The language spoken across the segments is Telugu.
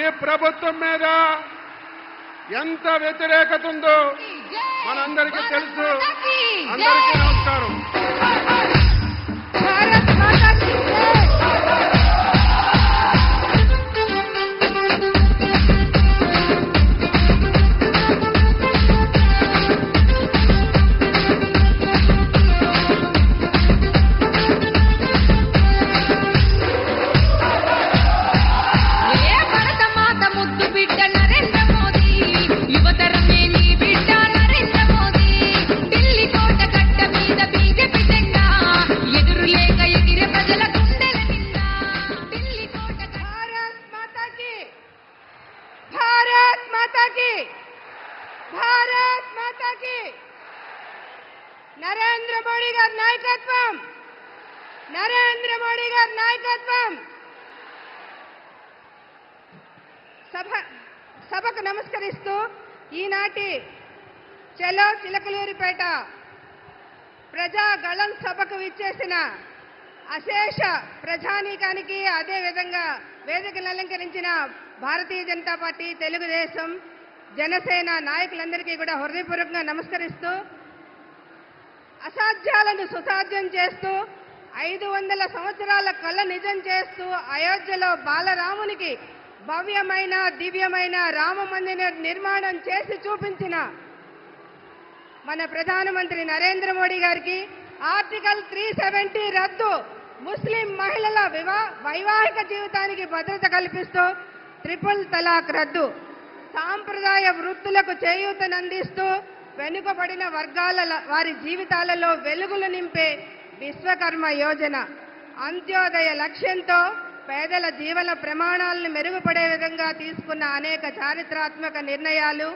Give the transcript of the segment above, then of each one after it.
ఈ ప్రభుత్వం మీద ఎంత వ్యతిరేకత ఉందో మనందరికీ తెలుసు. అందరికీ నమస్కారం. भारत माता की नरेंद्र मोदी गारी नायकत्వం नरेंद्र मोदी गारी नायकत्వం సభకు నమస్కరిస్తూ ఈనాటి చలో చిలకలూరిపేట ప్రజాగళం సభకు విచ్చేసిన అశేష ప్రజానీకానికి అదే విధంగా వేదికను అలంకరించిన భారతీయ జనతా పార్టీ, తెలుగుదేశం, జనసేన నాయకులందరికీ కూడా హృదయపూర్వకంగా నమస్కరిస్తూ, అసాధ్యాలను సుసాధ్యం చేస్తూ 500 సంవత్సరాల కళ నిజం చేస్తూ అయోధ్యలో బాలరామునికి భవ్యమైన దివ్యమైన రామ మందిర నిర్మాణం చేసి చూపించిన మన ప్రధానమంత్రి నరేంద్ర మోడీ గారికి ఆర్టికల్ 370 రద్దు, ముస్లిం మహిళల వైవాహిక జీవితానికి భద్రత కల్పిస్తూ ట్రిపుల్ తలాక్ రద్దు, సాంప్రదాయ వృత్తులకు చేయూతనందిస్తూ వెనుకబడిన వర్గాల వారి జీవితాలలో వెలుగులు నింపే విశ్వకర్మ యోజన, అంత్యోదయ లక్ష్యంతో పేదల జీవన ప్రమాణాలను మెరుగుపడే విధంగా తీసుకున్న అనేక చారిత్రాత్మక నిర్ణయాలు,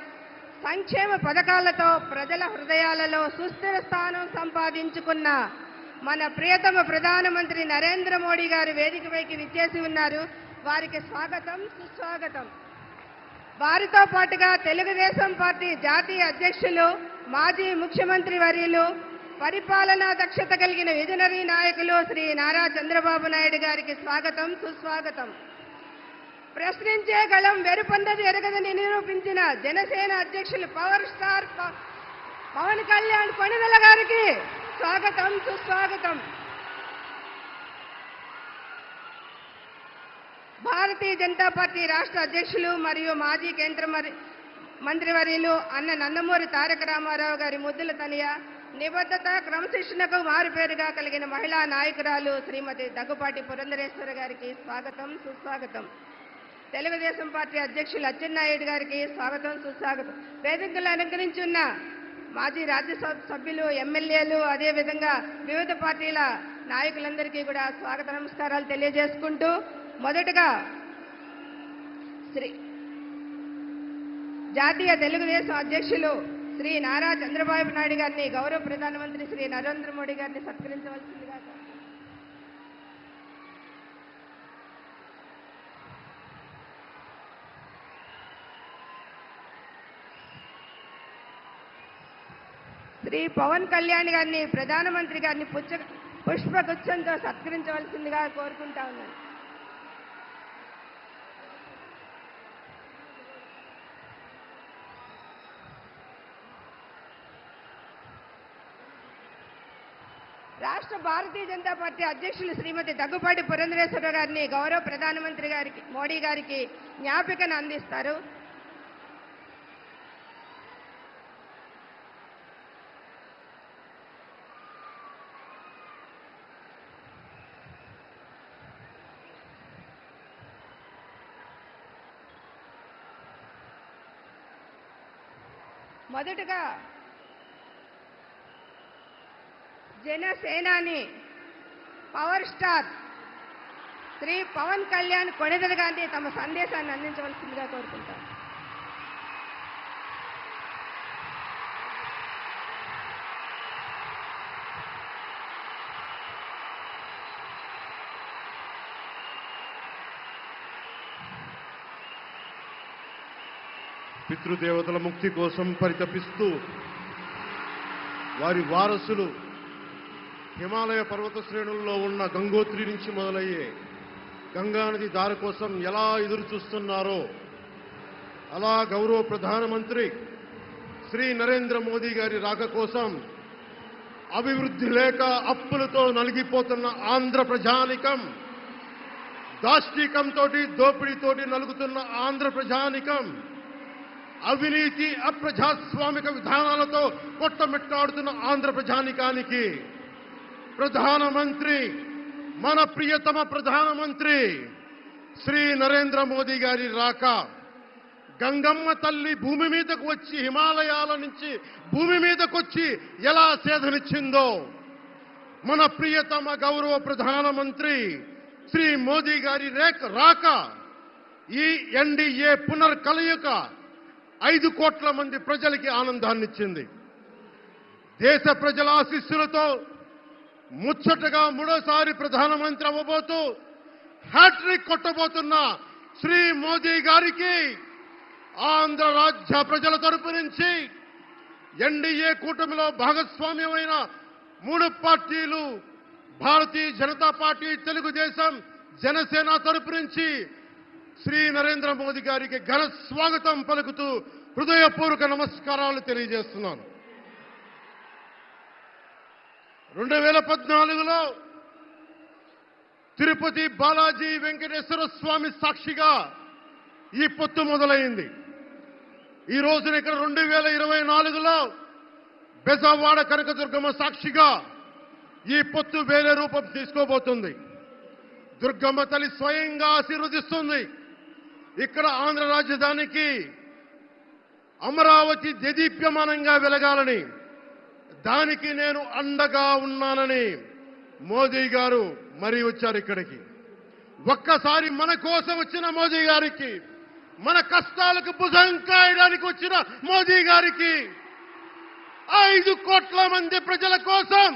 సంక్షేమ పథకాలతో ప్రజల హృదయాలలో సుస్థిర స్థానం సంపాదించుకున్న మన ప్రియతమ ప్రధానమంత్రి నరేంద్ర మోడీ గారు వేదికపైకి విచ్చేసి ఉన్నారు. వారికి స్వాగతం, సుస్వాగతం. వారితో పాటుగా తెలుగుదేశం పార్టీ జాతీయ అధ్యక్షులు, మాజీ ముఖ్యమంత్రి వర్యులు, పరిపాలనా దక్షత కలిగిన విజనరీ నాయకులు శ్రీ నారా చంద్రబాబు నాయుడు గారికి స్వాగతం, సుస్వాగతం. ప్రశ్నించే గళం వెరుపొందది ఎరగదని నిరూపించిన జనసేన అధ్యక్షులు పవర్ స్టార్ పవన్ కళ్యాణ్ కొణిదెల గారికి స్వాగతం, సుస్వాగతం. భారతీయ జనతా పార్టీ రాష్ట్ర అధ్యక్షులు మరియు మాజీ కేంద్ర మంత్రివర్యులు అన్న నందమూరి తారక రామారావు గారి ముద్దుల తనయ, నిబద్ధత క్రమశిక్షణకు మారుపేరుగా కలిగిన మహిళా నాయకురాలు శ్రీమతి దగ్గుపాటి పురంధరేశ్వర గారికి స్వాగతం, సుస్వాగతం. తెలుగుదేశం పార్టీ అధ్యక్షులు అచ్చెన్నాయుడు గారికి స్వాగతం, సుస్వాగతం. వేదికలు అలంకరించున్న మాజీ రాజ్యసభ సభ్యులు, ఎమ్మెల్యేలు, అదేవిధంగా వివిధ పార్టీల నాయకులందరికీ కూడా స్వాగత నమస్కారాలు తెలియజేసుకుంటూ, మొదటగా జాతీయ తెలుగుదేశం అధ్యక్షులు శ్రీ నారా చంద్రబాబు నాయుడు గారిని, గౌరవ ప్రధానమంత్రి శ్రీ నరేంద్ర మోడీ గారిని సత్కరించవలసిందిగా. శ్రీ పవన్ కళ్యాణ్ గారిని, ప్రధానమంత్రి గారిని పుష్పగుచ్చంతో సత్కరించవలసిందిగా కోరుకుంటా ఉన్నాను. రాష్ట్ర భారతీయ జనతా పార్టీ అధ్యక్షులు శ్రీమతి దగ్గుపాటి పురంధరేశ్వర గారిని గౌరవ ప్రధానమంత్రి గారికి, మోడీ గారికి జ్ఞాపికను అందిస్తారు. మొదటగా జనసేనాని పవర్ స్టార్ శ్రీ పవన్ కళ్యాణ్ కొణిదెల గారిని తమ సందేశాన్ని అందించవలసిందిగా కోరుకుంటారు. పితృదేవతల ముక్తి కోసం పరితపిస్తూ వారి వారసులు హిమాలయ పర్వత శ్రేణుల్లో ఉన్న గంగోత్రి నుంచి మొదలయ్యే గంగానది దారి కోసం ఎలా ఎదురు చూస్తున్నారో అలా గౌరవ ప్రధానమంత్రి శ్రీ నరేంద్ర మోదీ గారి రాక కోసం అభివృద్ధి లేక అప్పులతో నలిగిపోతున్న ఆంధ్ర ప్రజానికం, దాష్టీకంతో దోపిడీతోటి నలుగుతున్న ఆంధ్ర ప్రజానికం, అవినీతి అప్రజాస్వామిక విధానాలతో కొట్టమిట్టాడుతున్న ఆంధ్ర ప్రజానికానికి ప్రధానమంత్రి, మన ప్రియతమ ప్రధానమంత్రి శ్రీ నరేంద్ర మోదీ గారి రాక, గంగమ్మ తల్లి భూమి మీదకు వచ్చి హిమాలయాల నుంచి భూమి మీదకు వచ్చి ఎలా సేధనిచ్చిందో మన ప్రియతమ గౌరవ ప్రధానమంత్రి శ్రీ మోదీ గారి రాక ఈ ఎన్డీఏ పునర్కలయిక 5 కోట్ల మంది ప్రజలకి ఆనందాన్నిచ్చింది. దేశ ప్రజల ఆశీస్సులతో ముచ్చటగా 3వ ప్రధానమంత్రి అవ్వబోతూ హ్యాట్రిక్ కొట్టబోతున్న శ్రీ మోదీ గారికి ఆంధ్ర రాజ్య ప్రజల తరపు నుంచి, ఎన్డీఏ కూటమిలో భాగస్వామ్యమైన 3 పార్టీలు భారతీయ జనతా పార్టీ, తెలుగుదేశం, జనసేన తరపు నుంచి శ్రీ నరేంద్ర మోదీ గారికి ఘన స్వాగతం పలుకుతూ హృదయపూర్వక నమస్కారాలు తెలియజేస్తున్నాను. 2014లో తిరుపతి బాలాజీ వెంకటేశ్వర స్వామి సాక్షిగా ఈ పొత్తు మొదలైంది. ఈ రోజున ఇక్కడ 2024లో బెజవాడ కనకదుర్గమ్మ సాక్షిగా ఈ పొత్తు వేరే రూపం తీసుకోబోతుంది. దుర్గమ్మ తల్లి స్వయంగా ఆశీర్వదిస్తుంది. ఇక్కడ ఆంధ్ర రాజధానికి అమరావతి దేదీప్యమానంగా వెలగాలని, దానికి నేను అండగా ఉన్నానని మోదీ గారు మరీ వచ్చారు ఇక్కడికి. ఒక్కసారి మన కోసం వచ్చిన మోదీ గారికి, మన కష్టాలకు భుజం కాయడానికి వచ్చిన మోదీ గారికి, 5 కోట్ల మంది ప్రజల కోసం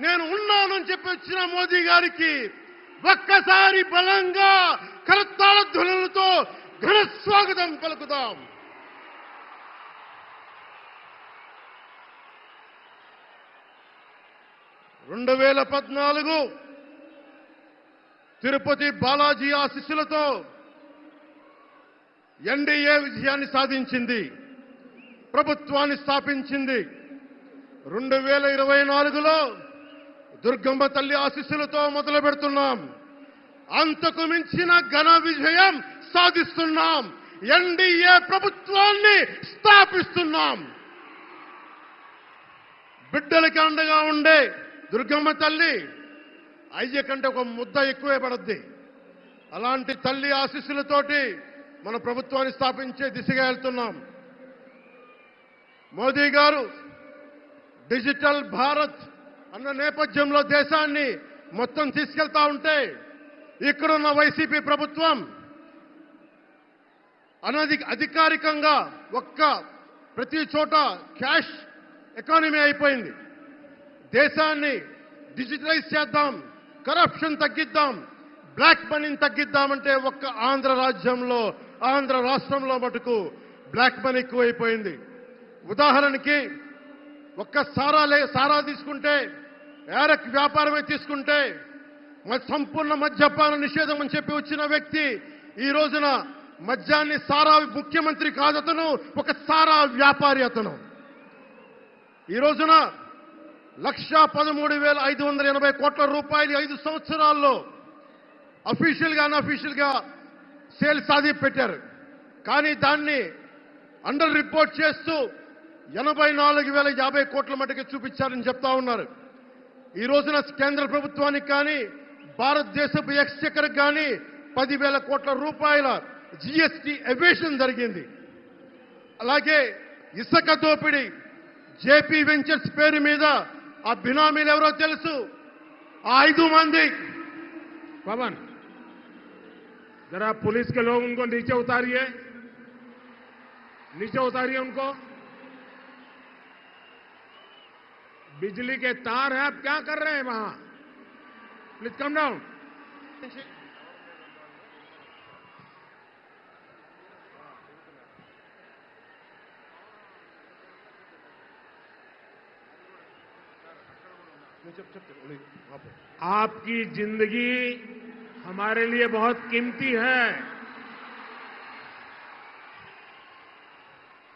నేను ఉన్నానని చెప్పి వచ్చిన మోదీ గారికి ఒక్కసారి బలంగా కరతాళ ధ్వనులతో ఘన స్వాగతం పలుకుదాం. (2014) తిరుపతి బాలాజీ ఆశీస్సులతో ఎన్డీఏ విజయాన్ని సాధించింది, ప్రభుత్వాన్ని స్థాపించింది. 2024లో దుర్గమ్మ తల్లి ఆశీస్సులతో మొదలు పెడుతున్నాం. అంతకు మించిన ఘన విజయం సాధిస్తున్నాం. ఎన్డీఏ ప్రభుత్వాన్ని స్థాపిస్తున్నాం. బిడ్డలకి అండగా ఉండే దుర్గమ్మ తల్లి అయ్య కంటే ఒక ముద్ద ఎక్కువే పడద్ది. అలాంటి తల్లి ఆశీస్సులతోటి మన ప్రభుత్వాన్ని స్థాపించే దిశగా వెళ్తున్నాం. మోదీ గారు డిజిటల్ భారత్ అన్న నేపథ్యంలో దేశాన్ని మొత్తం తీసుకెళ్తా ఉంటే, ఇక్కడున్న వైసీపీ ప్రభుత్వం అధికారికంగా ప్రతి చోట క్యాష్ ఎకానమీ అయిపోయింది. దేశాన్ని డిజిటలైజ్ చేద్దాం, కరప్షన్ తగ్గిద్దాం, బ్లాక్ మనీని తగ్గిద్దామంటే ఆంధ్ర రాజ్యంలో, ఆంధ్ర రాష్ట్రంలో మటుకు బ్లాక్ మనీ ఎక్కువైపోయింది. ఉదాహరణకి సారా తీసుకుంటే, ఏరక్ వ్యాపారమే తీసుకుంటే, సంపూర్ణ మద్యపాన నిషేధం అని చెప్పి వచ్చిన వ్యక్తి ఈ రోజున మద్యాన్ని సారా ముఖ్యమంత్రి కాదతను, ఒక సారా వ్యాపారి అతను. ఈ రోజున 1,13,580 కోట్ల రూపాయలు 5 సంవత్సరాల్లో అఫీషియల్గా అన్అఫీషియల్గా సేల్ సాధి పెట్టారు. కానీ దాన్ని అండర్ రిపోర్ట్ చేస్తూ 84,050 కోట్ల మటుకు చూపించారని చెప్తా ఉన్నారు. ఈ రోజున కేంద్ర ప్రభుత్వానికి కానీ భారతదేశపు ఎక్స్చెక్కర్కి కానీ 10,000 కోట్ల రూపాయల జీఎస్టీ ఎవేషన్ జరిగింది. అలాగే ఇసుక దోపిడీ, జేపీ వెంచర్స్ పేరు మీద ఆ బినామీలు ఎవరో తెలుసు, ఆ 5 మంది. पवन जरा पुलिस के लोग उनको नीचे उतारिए, नीचे उतारिए उनको। बिजली के तार हैं, आप क्या कर रहे हैं वहां? Please come down. आपकी जिंदगी हमारे लिए बहुत कीमती है।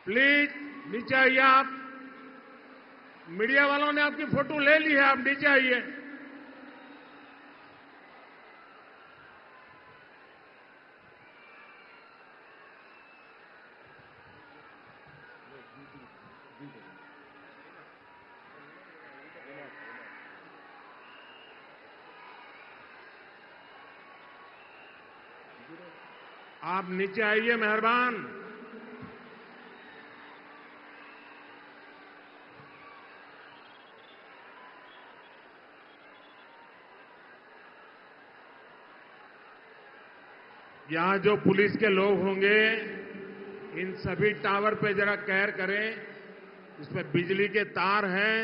प्लीज नीचे आइए आप। मीडिया वालों ने आपकी फोटो ले ली है, आप नीचे आइए। आप नीचे आइए मेहरबान। यहां जो पुलिस के लोग होंगे इन सभी टावर पे जरा केयर करें। इसमें बिजली के तार हैं,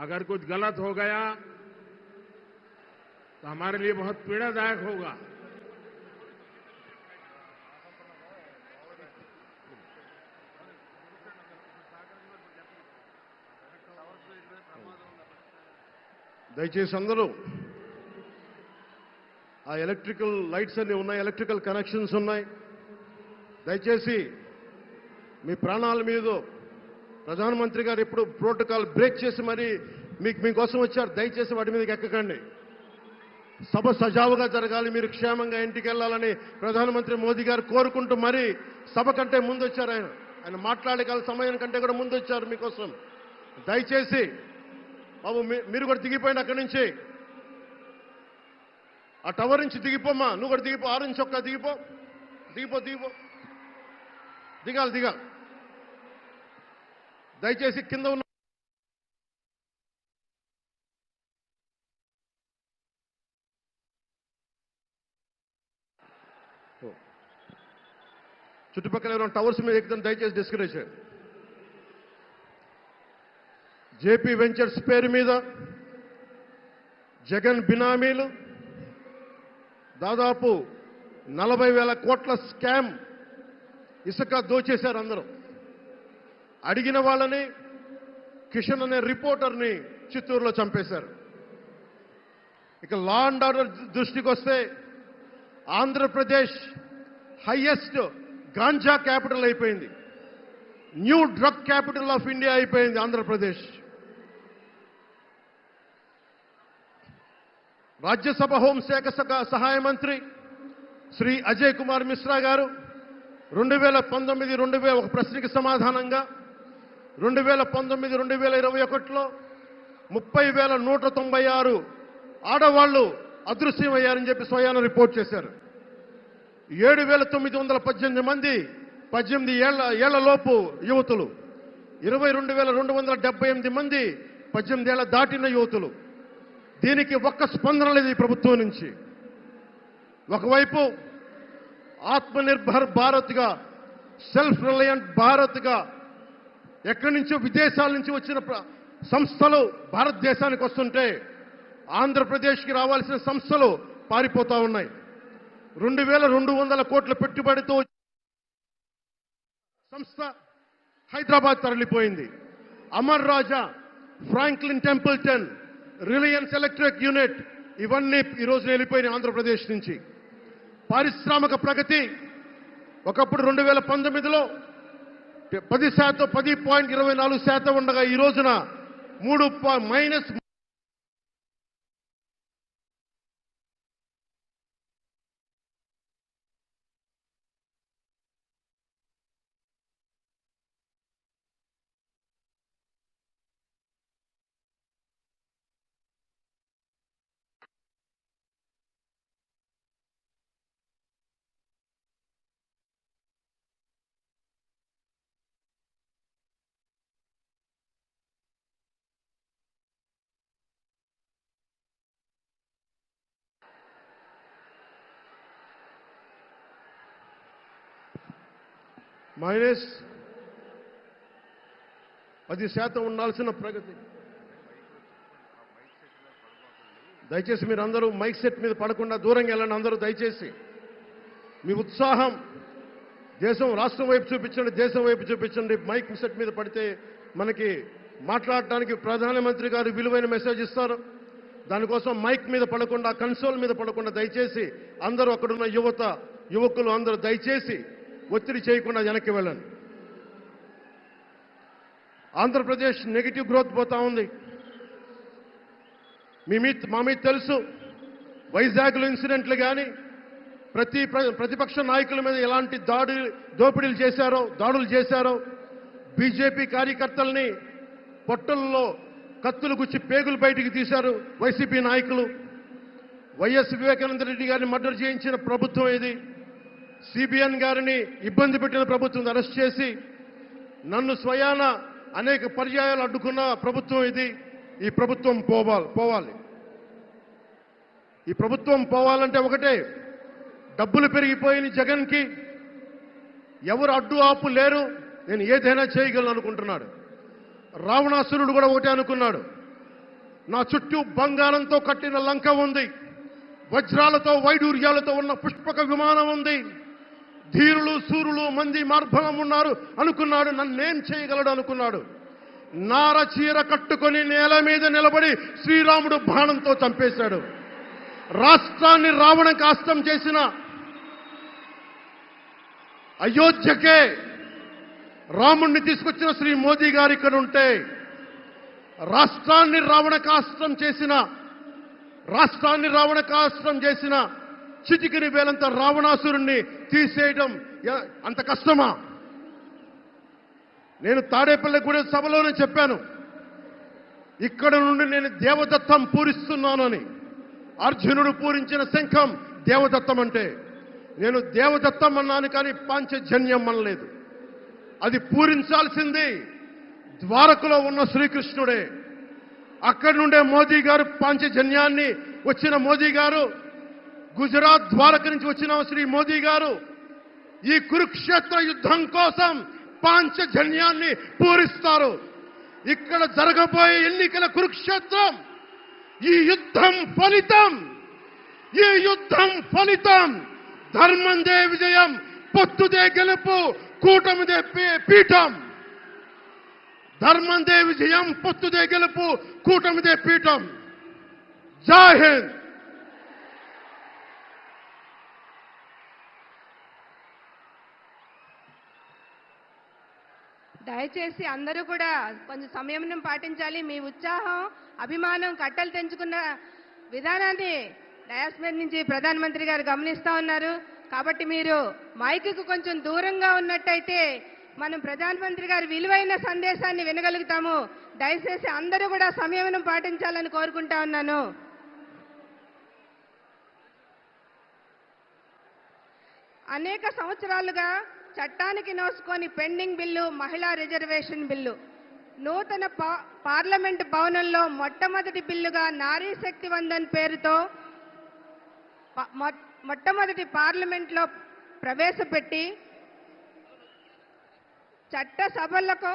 अगर कुछ गलत हो गया तो हमारे लिए बहुत पीड़ादायक होगा। దయచేసి అందరూ ఆ ఎలక్ట్రికల్ లైట్స్ అన్ని ఉన్నాయి, ఎలక్ట్రికల్ కనెక్షన్స్ ఉన్నాయి. దయచేసి మీ ప్రాణాల మీద ప్రధానమంత్రి గారు ఎప్పుడు ప్రోటోకాల్ బ్రేక్ చేసి మరి మీకోసం వచ్చారు. దయచేసి వాటి మీదకి ఎక్కకండి. సభ సజావుగా జరగాలి, మీరు క్షేమంగా ఇంటికి వెళ్ళాలని ప్రధానమంత్రి మోదీ గారు కోరుకుంటూ మరి సభ కంటే ముందు వచ్చారు. ఆయన మాట్లాడగల సమయం కంటే కూడా ముందు వచ్చారు మీకోసం. దయచేసి బాబు మీరు కూడా దిగిపోయిన అక్కడి నుంచి, ఆ టవర్ నుంచి దిగిపోమ్మా. నువ్వు కూడా దిగిపో, ఆరెంజ్ చొక్కా దిగిపో, దిగిపో దిగిపో, దిగాలి. దయచేసి కింద ఉన్న చుట్టుపక్కల ఎవరైనా టవర్స్ మీద ఎక్కుతాను దయచేసి డిస్కరేజ్ చేయండి. జేపీ వెంచర్స్ పేరు మీద జగన్ బినామీలు దాదాపు 40,000 కోట్ల స్కామ్ ఇసుక దోచేశారు. అందరూ అడిగిన వాళ్ళని, కిషన్ అనే రిపోర్టర్ని చిత్తూరులో చంపేశారు. ఇక లా అండ్ ఆర్డర్ దృష్టికి వస్తే ఆంధ్రప్రదేశ్ హైయెస్ట్ గాంజా క్యాపిటల్ అయిపోయింది. New drug capital of India అయిపోయింది ఆంధ్రప్రదేశ్. రాజ్యసభ హోంశాఖ సహాయ మంత్రి శ్రీ అజయ్ కుమార్ మిశ్రా గారు 2019 ఒక ప్రశ్నకి సమాధానంగా 2019-2021లో 30,196 ఆడవాళ్లు అదృశ్యమయ్యారని చెప్పి స్వయాన రిపోర్ట్ చేశారు. 7,918 మంది 18 ఏళ్లలోపు యువతులు, 22,278 మంది 18 ఏళ్ల దాటిన యువతులు. దీనికి ఒక్క స్పందన లేదు ఈ ప్రభుత్వం నుంచి. ఒకవైపు ఆత్మనిర్భర్ భారత్గా, సెల్ఫ్ రిలయంట్ భారత్గా ఎక్కడి నుంచో విదేశాల నుంచి వచ్చిన సంస్థలు భారతదేశానికి వస్తుంటే ఆంధ్రప్రదేశ్కి రావాల్సిన సంస్థలు పారిపోతా ఉన్నాయి. 2,200 కోట్ల పెట్టుబడితో సంస్థ హైదరాబాద్ తరలిపోయింది. Amar Raja, Franklin Templeton, Reliance electric unit ఇవన్నీ ఈరోజు వెళ్ళిపోయినాయి ఆంధ్రప్రదేశ్ నుంచి. పారిశ్రామిక ప్రగతి ఒకప్పుడు 2019లో 10.24% ఉండగా ఈ రోజున -3. -10% ఉండాల్సిన ప్రగతి. దయచేసి మీరు అందరూ మైక్ సెట్ మీద పడకుండా దూరంగా వెళ్ళండి. అందరూ దయచేసి మీ ఉత్సాహం రాష్ట్రం వైపు చూపించండి, దేశం వైపు చూపించండి. మైక్ సెట్ మీద పడితే మనకి మాట్లాడటానికి ప్రధానమంత్రి గారు విలువైన మెసేజ్ ఇస్తారు. దానికోసం మైక్ మీద పడకుండా, కన్సోల్ మీద పడకుండా దయచేసి అందరూ అక్కడున్న యువకులు అందరూ దయచేసి ఒత్తిడి చేయకుండా వెనక్కి వెళ్ళండి. ఆంధ్రప్రదేశ్ నెగిటివ్ గ్రోత్ పోతా ఉంది. మా మీద తెలుసు, వైజాగ్లో ఇన్సిడెంట్లు కానీ ప్రతిపక్ష నాయకుల మీద ఎలాంటి దాడులు చేశారో, బీజేపీ కార్యకర్తల్ని పొట్టల్లో కత్తులు గుచ్చి పేగులు బయటికి తీశారు వైసీపీ నాయకులు. వైఎస్ వివేకానంద రెడ్డి గారిని మర్డర్ చేయించిన ప్రభుత్వం ఇది. సిబిఎన్ గారిని ఇబ్బంది పెట్టిన ప్రభుత్వం అరెస్ట్ చేసి నన్ను స్వయాన అనేక పర్యాయాలు అడ్డుకున్న ప్రభుత్వం ఇది. ఈ ప్రభుత్వం పోవాలి. ఈ ప్రభుత్వం పోవాలంటే ఒకటే, డబ్బులు పెరిగిపోయిన జగన్కి ఎవరు అడ్డు ఆపు లేరు, నేను ఏదైనా చేయగలను అనుకుంటున్నాడు. రావణాసురుడు కూడా ఒకటే అనుకున్నాడు, నా చుట్టూ బంగారంతో కట్టిన లంక ఉంది, వజ్రాలతో వైడూర్యాలతో ఉన్న పుష్పక విమానం ఉంది, ధీరులు సూరులు మంది మార్బలం ఉన్నారు అనుకున్నాడు. నన్నేం చేయగలడు అనుకున్నాడు. నార చీర కట్టుకొని నేల మీద నిలబడి శ్రీరాముడు బాణంతో చంపేశాడు. రాష్ట్రాన్ని రావణ కాష్టం చేసిన అయోధ్యకే రాముణ్ణి తీసుకొచ్చిన శ్రీ మోదీ గారు ఇక్కడ ఉంటే, రాష్ట్రాన్ని రావణ కాష్టం చేసిన చిటికిని వేలంత రావణాసురుణ్ణి తీసేయడం అంత కష్టమా? నేను తాడేపల్లిగూడెం సభలోనే చెప్పాను, ఇక్కడ నుండి నేను దేవదత్తం పూరిస్తున్నానని. అర్జునుడు పూరించిన శంఖం దేవదత్తం అంటే, నేను దేవదత్తం అన్నాను కానీ పాంచజన్యం అనలేదు. అది పూరించాల్సింది ద్వారకలో ఉన్న శ్రీకృష్ణుడే. అక్కడి నుండే మోదీ గారు పాంచజన్యాన్ని వచ్చిన మోదీ గారు, గుజరాత్ ద్వారక నుంచి వచ్చిన శ్రీ మోదీ గారు ఈ కురుక్షేత్ర యుద్ధం కోసం పాంచజన్యాన్ని పూరిస్తారు. ఇక్కడ జరగబోయే ఎన్నికల కురుక్షేత్రం, ఈ యుద్ధం ఫలితం ధర్మందే విజయం, పొత్తుదే గెలుపు, కూటమిదే పీఠం. ధర్మందే విజయం, పొత్తుదే గెలుపు, కూటమిదే పీఠం. జై హింద్. దయచేసి అందరూ కూడా కొంచెం సంయమనం పాటించాలి. మీ ఉత్సాహం, అభిమానం కట్టలు తెంచుకున్న విధానాన్ని డయాస్ మీద నుంచి ప్రధానమంత్రి గారు గమనిస్తా ఉన్నారు. కాబట్టి మీరు మైకుకు కొంచెం దూరంగా ఉన్నట్టయితే మనం ప్రధానమంత్రి గారి విలువైన సందేశాన్ని వినగలుగుతాము. దయచేసి అందరూ కూడా సంయమనం పాటించాలని కోరుకుంటా ఉన్నాను. అనేక సంవత్సరాలుగా చట్టానికి నోసుకొని పెండింగ్ బిల్లు మహిళా రిజర్వేషన్ బిల్లు నూతన పార్లమెంటు భవనంలో మొట్టమొదటి బిల్లుగా నారీ శక్తి వందన్ పేరుతో మొట్టమొదటి పార్లమెంట్లో ప్రవేశపెట్టి చట్ట సభలకు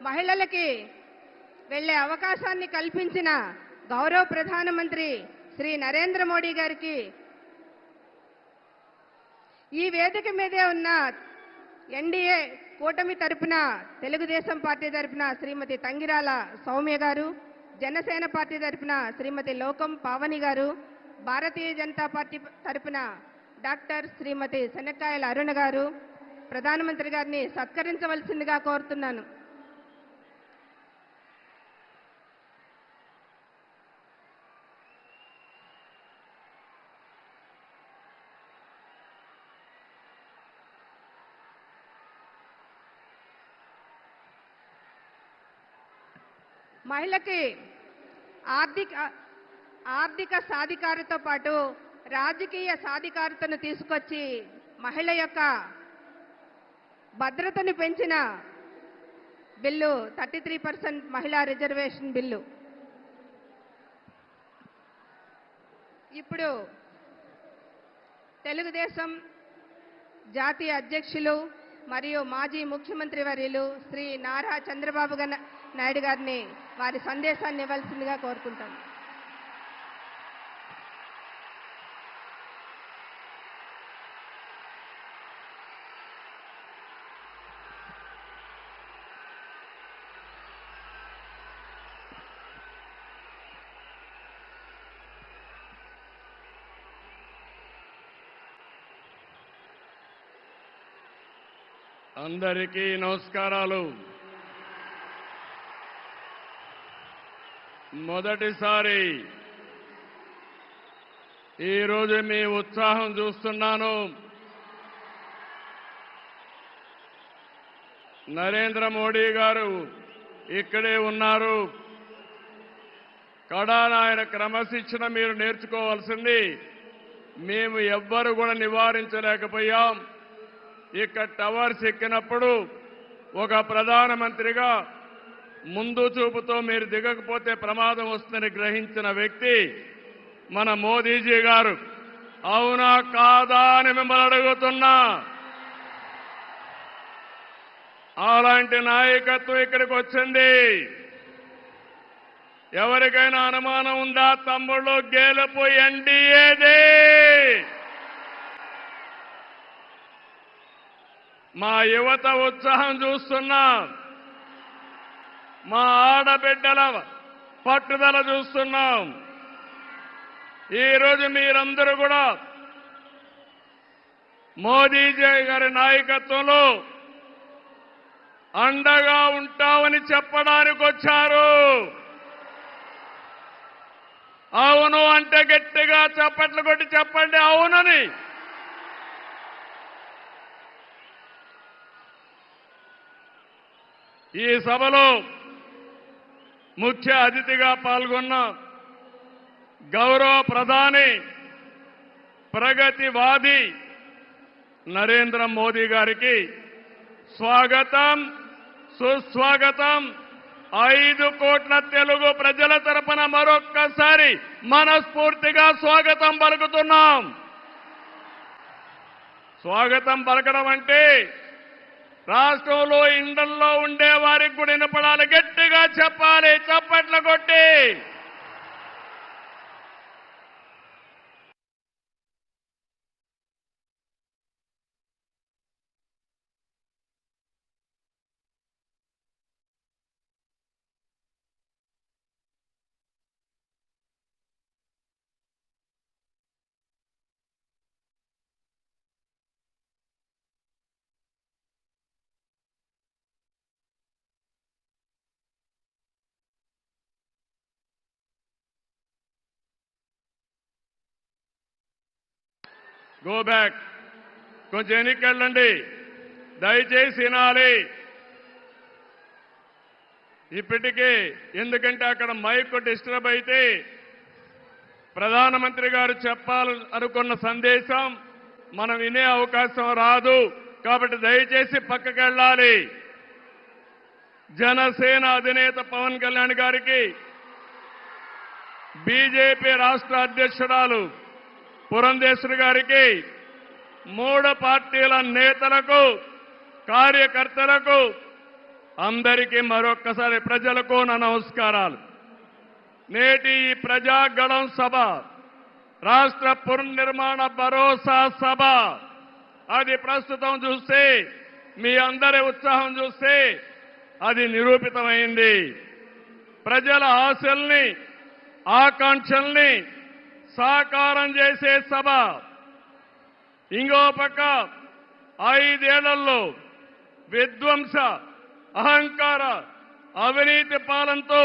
మహిళలకి వెళ్లే అవకాశాన్ని కల్పించిన గౌరవ ప్రధానమంత్రి శ్రీ నరేంద్ర మోడీ గారికి ఈ వేదిక మీదే ఉన్న ఎన్డీఏ కూటమి తరపున తెలుగుదేశం పార్టీ తరపున శ్రీమతి తంగిరాల సౌమ్య గారు, జనసేన పార్టీ తరపున శ్రీమతి లోకం పావని గారు, భారతీయ జనతా పార్టీ తరపున డాక్టర్ శ్రీమతి శనక్కాయల అరుణ గారు ప్రధానమంత్రి గారిని సత్కరించవలసిందిగా కోరుతున్నాను. మహిళకి ఆర్థిక సాధికారతతో పాటు రాజకీయ సాధికారతను తీసుకొచ్చి మహిళ యొక్క భద్రతను పెంచిన బిల్లు 33% మహిళా రిజర్వేషన్ బిల్లు. ఇప్పుడు తెలుగుదేశం జాతీయ అధ్యక్షులు మరియు మాజీ ముఖ్యమంత్రి వర్యులు శ్రీ నారా చంద్రబాబు నాయుడు గారిని వారి సందేశాన్ని ఇవ్వాల్సిందిగా కోరుకుంటాను. అందరికీ నమస్కారాలు. మొదటిసారి ఈరోజు మీ ఉత్సాహం చూస్తున్నాను. నరేంద్ర మోడీ గారు ఇక్కడే ఉన్నారు. కడాన ఆయన క్రమశిక్షణ మీరు నేర్చుకోవాల్సింది. మేము ఎవ్వరు కూడా నివారించలేకపోయాం. ఇక్కడ టవర్స్ ఎక్కినప్పుడు ఒక ప్రధానమంత్రిగా ముందు చూపుతో మీరు దిగకపోతే ప్రమాదం వస్తుందని గ్రహించిన వ్యక్తి మన మోదీజీ గారు. అవునా కాదా అని మిమ్మల్ని అడుగుతున్నా. అలాంటి నాయకత్వం ఇక్కడికి వచ్చింది. ఎవరికైనా అనుమానం ఉందా? తమ్ముళ్ళు, గెలుపు ఎన్డీఏదే. మా యువత ఉత్సాహం చూస్తున్నా. మా ఆడబిడ్డల పట్టుదల చూస్తున్నాం. ఈరోజు మీరందరూ కూడా మోదీజీ గారి నాయకత్వంలో అండగా ఉంటామని చెప్పడానికి వచ్చారు. అవును అంటే గట్టిగా చప్పట్లు కొట్టి చెప్పండి అవునని. ఈ సభలో ముఖ్య అతిథిగా పాల్గొన్న గౌరవ ప్రధాని, ప్రగతివాది నరేంద్ర మోదీ గారికి స్వాగతం, సుస్వాగతం. 5 కోట్ల తెలుగు ప్రజల తరపున మరొక్కసారి మనస్ఫూర్తిగా స్వాగతం పలుకుతున్నాం. స్వాగతం పలకడం అంటే రాష్ట్రంలో ఇండల్లో ఉండే వారికి కూడా వినపడాలి. గట్టిగా చెప్పాలి, చప్పట్లు కొట్టి. Go back. కొంచెం ఎన్నికెళ్ళండి, దయచేసి వినాలి. ఇప్పటికే ఎందుకంటే అక్కడ మైక్ డిస్టర్బ్ అయితే ప్రధానమంత్రి గారు చెప్పాలనుకున్న సందేశం మనం వినే అవకాశం రాదు. కాబట్టి దయచేసి పక్కకి వెళ్ళాలి. జనసేన అధినేత పవన్ కళ్యాణ్ గారికి, బీజేపీ రాష్ట్ర అధ్యక్షురాలు పురంధేశ్వరి గారికి, 3 పార్టీల నేతలకు, కార్యకర్తలకు, అందరికీ మరొక్కసారి ప్రజలకు నా నమస్కారాలు. నేటి ఈ ప్రజాగళం సభ రాష్ట్ర పునర్నిర్మాణ భరోసా సభ. అది ప్రస్తుతం చూస్తే, మీ అందరి ఉత్సాహం చూస్తే అది నిరూపితమైంది. ప్రజల ఆశల్ని, ఆకాంక్షల్ని సాకారం చేసే సభ. ఇంకో పక్క 5 ఏళ్లలో విధ్వంస, అహంకార, అవినీతి పాలనతో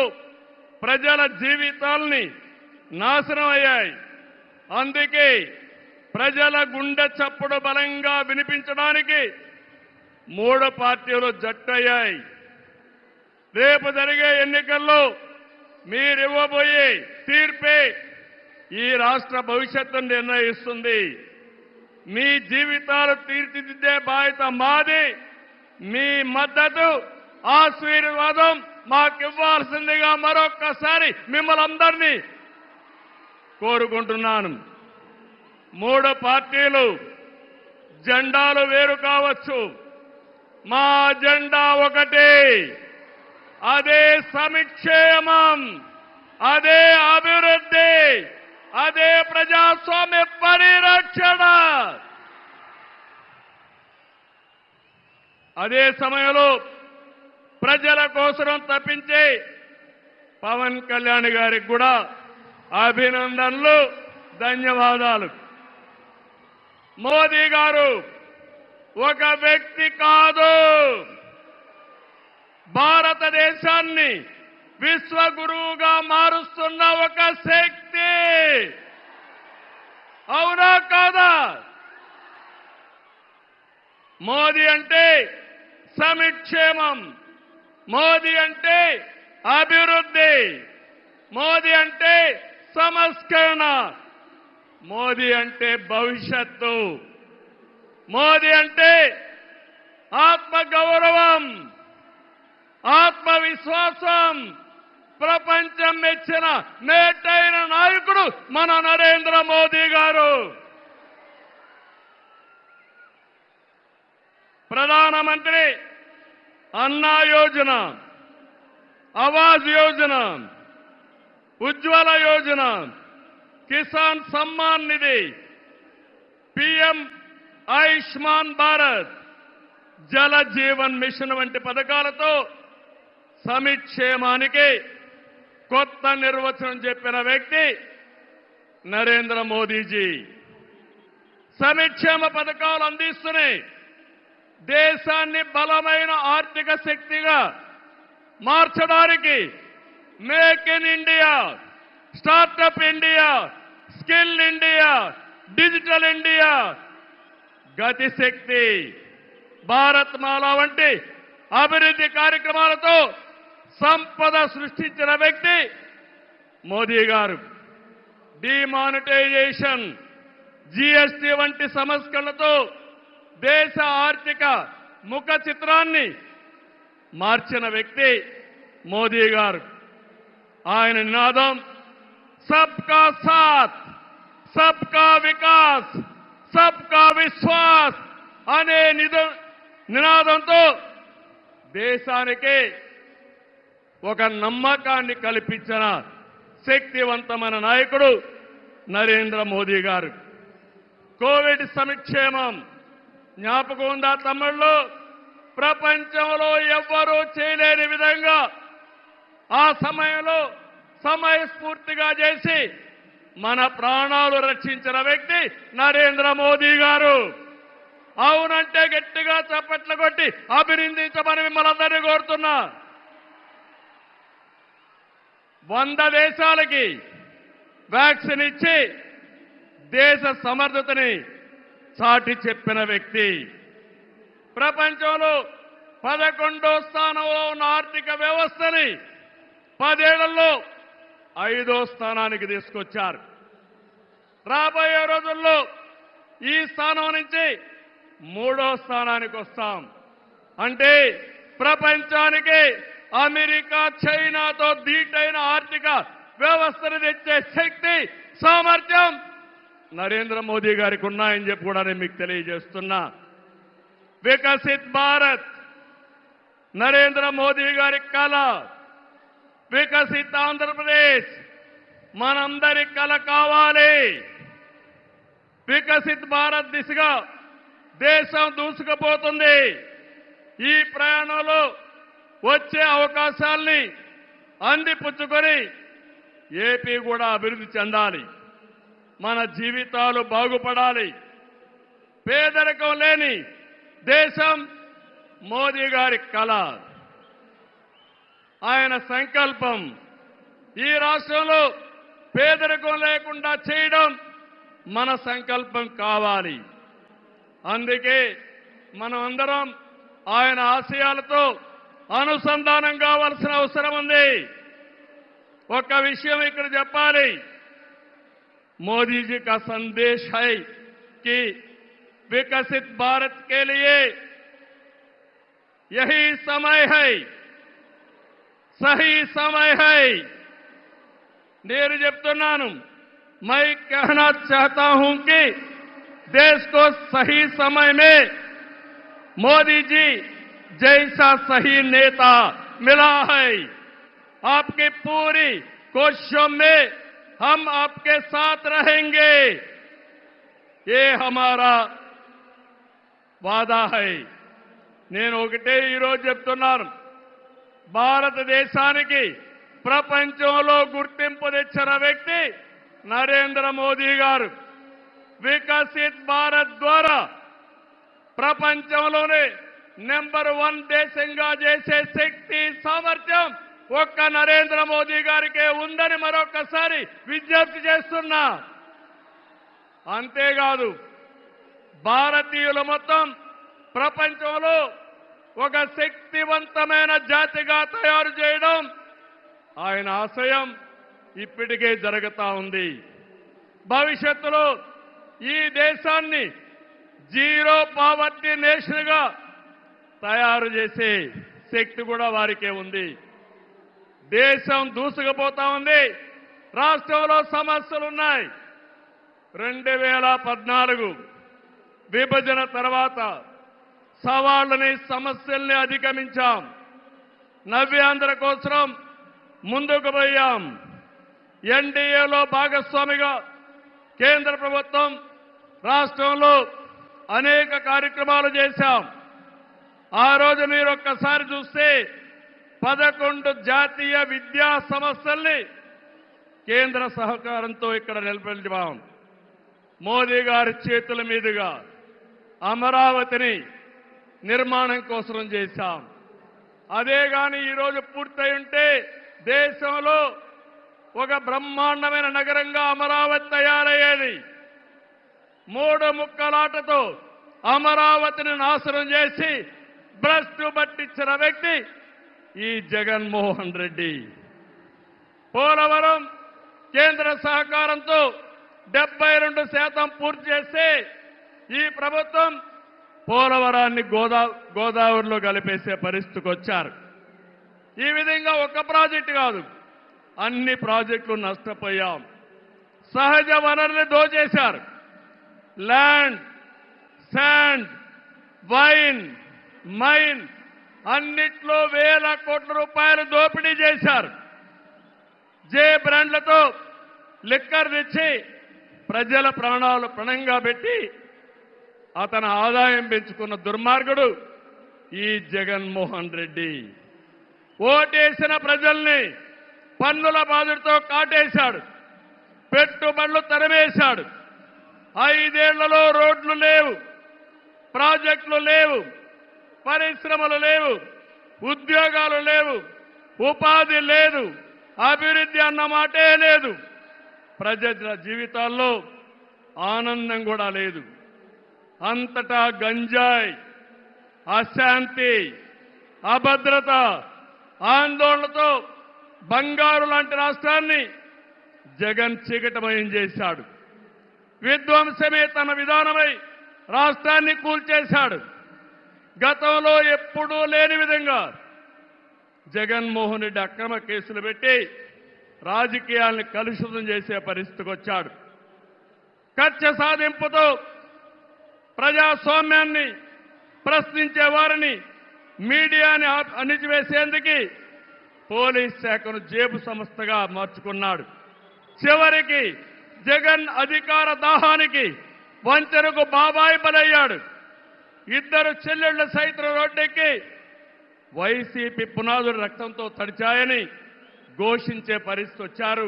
ప్రజల జీవితాల్ని నాశనం అయ్యాయి. అందుకే ప్రజల గుండె చప్పుడు బలంగా వినిపించడానికి 3 పార్టీలు జట్టయ్యాయి. రేపు జరిగే ఎన్నికల్లో మీరివ్వబోయే తీర్పే ఈ రాష్ట్ర భవిష్యత్తును నిర్ణయిస్తుంది. మీ జీవితాలు తీర్చిదిద్దే బాధ్యత మాది. మీ మద్దతు, ఆశీర్వాదం మాకివ్వాల్సిందిగా మరొక్కసారి మిమ్మల్ని అందరినీ కోరుకుంటున్నాను. 3 పార్టీలు జెండాలు వేరు కావచ్చు, మా జెండా ఒకటే. అదే సంక్షేమం, అదే అభివృద్ధి, అదే ప్రజాస్వామ్య పరిరక్షణ. అదే సమయంలో ప్రజల కోసం తప్పించే పవన్ కళ్యాణ్ గారికి కూడా అభినందనలు, ధన్యవాదాలు. మోదీ గారు ఒక వ్యక్తి కాదు, భారతదేశాన్ని విశ్వగురువుగా మారుస్తున్న ఒక శక్తి. అవునా కాదా? మోదీ అంటే సమిక్షేమం, మోదీ అంటే అభివృద్ధి, మోదీ అంటే సంస్కరణ, మోదీ అంటే భవిష్యత్తు, మోదీ అంటే ఆత్మగౌరవం, ఆత్మవిశ్వాసం. ప్రపంచం మెచ్చిన మేటైన నాయకుడు మన నరేంద్ర మోదీ గారు. ప్రధానమంత్రి అన్నా యోజన, ఆవాజ్ యోజన, ఉజ్వల యోజన, కిసాన్ సమ్మాన్ నిధి, పీఎం ఆయుష్మాన్ భారత్, జల జీవన్ మిషన్ వంటి పథకాలతో సమిక్షేమానికి కొత్త నిర్వచనం చెప్పిన వ్యక్తి నరేంద్ర మోదీజీ. సమిక్షేమ పథకాలు అందిస్తున్నాయి. దేశాన్ని బలమైన ఆర్థిక శక్తిగా మార్చడానికి make in India, startup India, skill India, digital India, Gatishakti, Bharat Mala వంటి అభివృద్ధి కార్యక్రమాలతో సంపద సృష్టించిన వ్యక్తి మోదీ గారు. డిమానిటైజేషన్, జీఎస్టీ వంటి సంస్కరణలతో దేశ ఆర్థిక ముఖ చిత్రాన్ని మార్చిన వ్యక్తి మోదీ గారు. ఆయన నినాదం సబ్కా సాత్, సబ్కా వికాస్, సబ్కా విశ్వాస్ అనే నినాదంతో దేశానికి ఒక నమ్మకాన్ని కల్పించిన శక్తివంతమైన నాయకుడు నరేంద్ర మోదీ గారు. కోవిడ్ సంక్షేమం జ్ఞాపకం ఉందా తమిళ్లో? ప్రపంచంలో ఎవ్వరూ చేయలేని విధంగా ఆ సమయంలో సమయస్ఫూర్తిగా చేసి మన ప్రాణాలు రక్షించిన వ్యక్తి నరేంద్ర మోదీ గారు. అవునంటే గట్టిగా చప్పట్లు కొట్టి అభినందించమని మిమ్మల్ని అందరినీ కోరుతున్నా. 100 దేశాలకి వ్యాక్సిన్ ఇచ్చి దేశ సమర్థతని చాటి చెప్పిన వ్యక్తి. ప్రపంచంలో 11వ స్థానంలో ఉన్న ఆర్థిక వ్యవస్థని 10 ఏళ్లలో 5వ స్థానానికి తీసుకొచ్చారు. రాబోయే రోజుల్లో ఈ స్థానం నుంచి 3వ స్థానానికి వస్తాం. అంటే ప్రపంచానికి అమెరికా, చైనాతో ధీటైన ఆర్థిక వ్యవస్థను తెచ్చే శక్తి, సామర్థ్యం నరేంద్ర మోదీ గారికి ఉన్నాయని చెప్పి కూడా నేను మీకు తెలియజేస్తున్నా. వికసిత్ భారత్ నరేంద్ర మోదీ గారి కళ. వికసిత్ ఆంధ్రప్రదేశ్ మనందరి కళ కావాలి. వికసిత్ భారత్ దిశగా దేశం దూసుకుపోతుంది. ఈ ప్రయాణంలో వచ్చే అవకాశాల్ని అందిపుచ్చుకొని ఏపీ కూడా అభివృద్ధి చెందాలి. మన జీవితాలు బాగుపడాలి. పేదరికం లేని దేశం మోదీ గారి కళ, ఆయన సంకల్పం. ఈ రాష్ట్రంలో పేదరికం లేకుండా చేయడం మన సంకల్పం కావాలి. అందుకే మనం అందరం ఆయన ఆశయాలతో అనుసంధానం కావాల్సిన అవసరం ఉంది. ఒక విషయం ఇక్కడ చెప్పాలి. मोदी जी का संदेश है कि विकसित भारत के लिए यही समय है, सही समय है. నేను చెప్తున్నాను, मैं कहना चाहता हूं कि देश को सही समय में मोदी जी जैसा सही नेता मिला है. आपकी पूरी कोशिशों में हम आपके साथ रहेंगे, ये हमारा वादा है. నేను ఒకటే ఈరోజు చెప్తున్నాను, భారతదేశానికి ప్రపంచంలో గుర్తింపు తెచ్చిన వ్యక్తి నరేంద్ర మోదీ గారు. వికసిత్ భారత్ ద్వారా ప్రపంచంలోనే నెంబర్ 1 దేశంగా చేసే శక్తి సామర్థ్యం ఒక్క నరేంద్ర మోదీ గారికే ఉందని మరొకసారి విజ్ఞప్తి చేస్తున్నా. అంతేకాదు భారతీయులు మొత్తం ప్రపంచంలో ఒక శక్తివంతమైన జాతిగా తయారు చేయడం ఆయన ఆశయం ఇప్పటికే జరుగుతా ఉంది. భవిష్యత్తులో ఈ దేశాన్ని జీరో పావర్టీ నేషన్ గా తయారు చేసే శక్తి కూడా వారికే ఉంది. దేశం దూసుకుపోతా ఉంది. రాష్ట్రంలో సమస్యలున్నాయి. 2014 విభజన తర్వాత సవాళ్లని సమస్యల్ని అధిగమించాం. నవ్యాంధ్ర కోసం ముందుకు పోయాం. ఎన్డీఏలో భాగస్వామిగా కేంద్ర ప్రభుత్వం రాష్ట్రంలో అనేక కార్యక్రమాలు చేశాం. ఆ రోజు మీరు ఒక్కసారి చూస్తే 11 జాతీయ విద్యా సంస్థల్ని కేంద్ర సహకారంతో ఇక్కడ నిలబెట్టాం. మోదీ గారి చేతుల మీదుగా అమరావతిని నిర్మాణం కోసం చేశాం. అదే గాని ఈరోజు పూర్తయి ఉంటే దేశంలో ఒక బ్రహ్మాండమైన నగరంగా అమరావతి తయారయ్యేది. 3 ముక్కలాటతో అమరావతిని నాశనం చేసి భ్రష్టు పట్టించిన వ్యక్తి ఈ జగన్మోహన్ రెడ్డి. పోలవరం కేంద్ర సహకారంతో 72% పూర్తి చేస్తే ఈ ప్రభుత్వం పోలవరాన్ని గోదావరిలో కలిపేసే పరిస్థితికి వచ్చారు. ఈ విధంగా ఒక ప్రాజెక్టు కాదు, అన్ని ప్రాజెక్టులు నష్టపోయాం. సహజ వనరుల్ని దోచేశారు. ల్యాండ్, శాండ్, వైన్, మైన్ అన్నిట్లో వేల కోట్ల రూపాయలు దోపిడీ చేశారు. జే బ్రాండ్లతో లిక్కర్ తెచ్చి ప్రజల ప్రాణాలు పణంగా పెట్టి అతని ఆదాయం పెంచుకున్న దుర్మార్గుడు ఈ జగన్మోహన్ రెడ్డి. ఓటేసిన ప్రజల్ని పన్నుల బాధతో కాటేశాడు. పెట్టుబడులు తరిమేశాడు. 5 ఏళ్లలో రోడ్లు లేవు, ప్రాజెక్టులు లేవు, పరిశ్రమలు లేవు, ఉద్యోగాలు లేవు, ఉపాధి లేదు, అభివృద్ధి అన్న మాటే లేదు. ప్రజల జీవితాల్లో ఆనందం కూడా లేదు. అంతటా గంజాయి, అశాంతి, అభద్రత, ఆందోళనతో బంగారు లాంటి రాష్ట్రాన్ని జగన్ చీకటమయం చేశాడు. విధ్వంసమే తన విధానమై రాష్ట్రాన్ని కూల్చేశాడు. గతంలో ఎప్పుడూ లేని విధంగా జగన్మోహన్ రెడ్డి అక్రమ కేసులు పెట్టి రాజకీయాల్ని కలుషితం చేసే పరిస్థితికి వచ్చాడు. కక్ష సాధింపుతో ప్రజాస్వామ్యాన్ని ప్రశ్నించే వారిని, మీడియాని అణిచివేసేందుకు పోలీస్ శాఖను జేబు సంస్థగా మార్చుకున్నాడు. చివరికి జగన్ అధికార దాహానికి వంచనకు బాబాయి బలయ్యాడు. 2 చెల్లెళ్ల సైతం రోడ్డెక్కి వైసీపీ పునాదులు రక్తంతో తడిచాయని ఘోషించే పరిస్థితి వచ్చారు.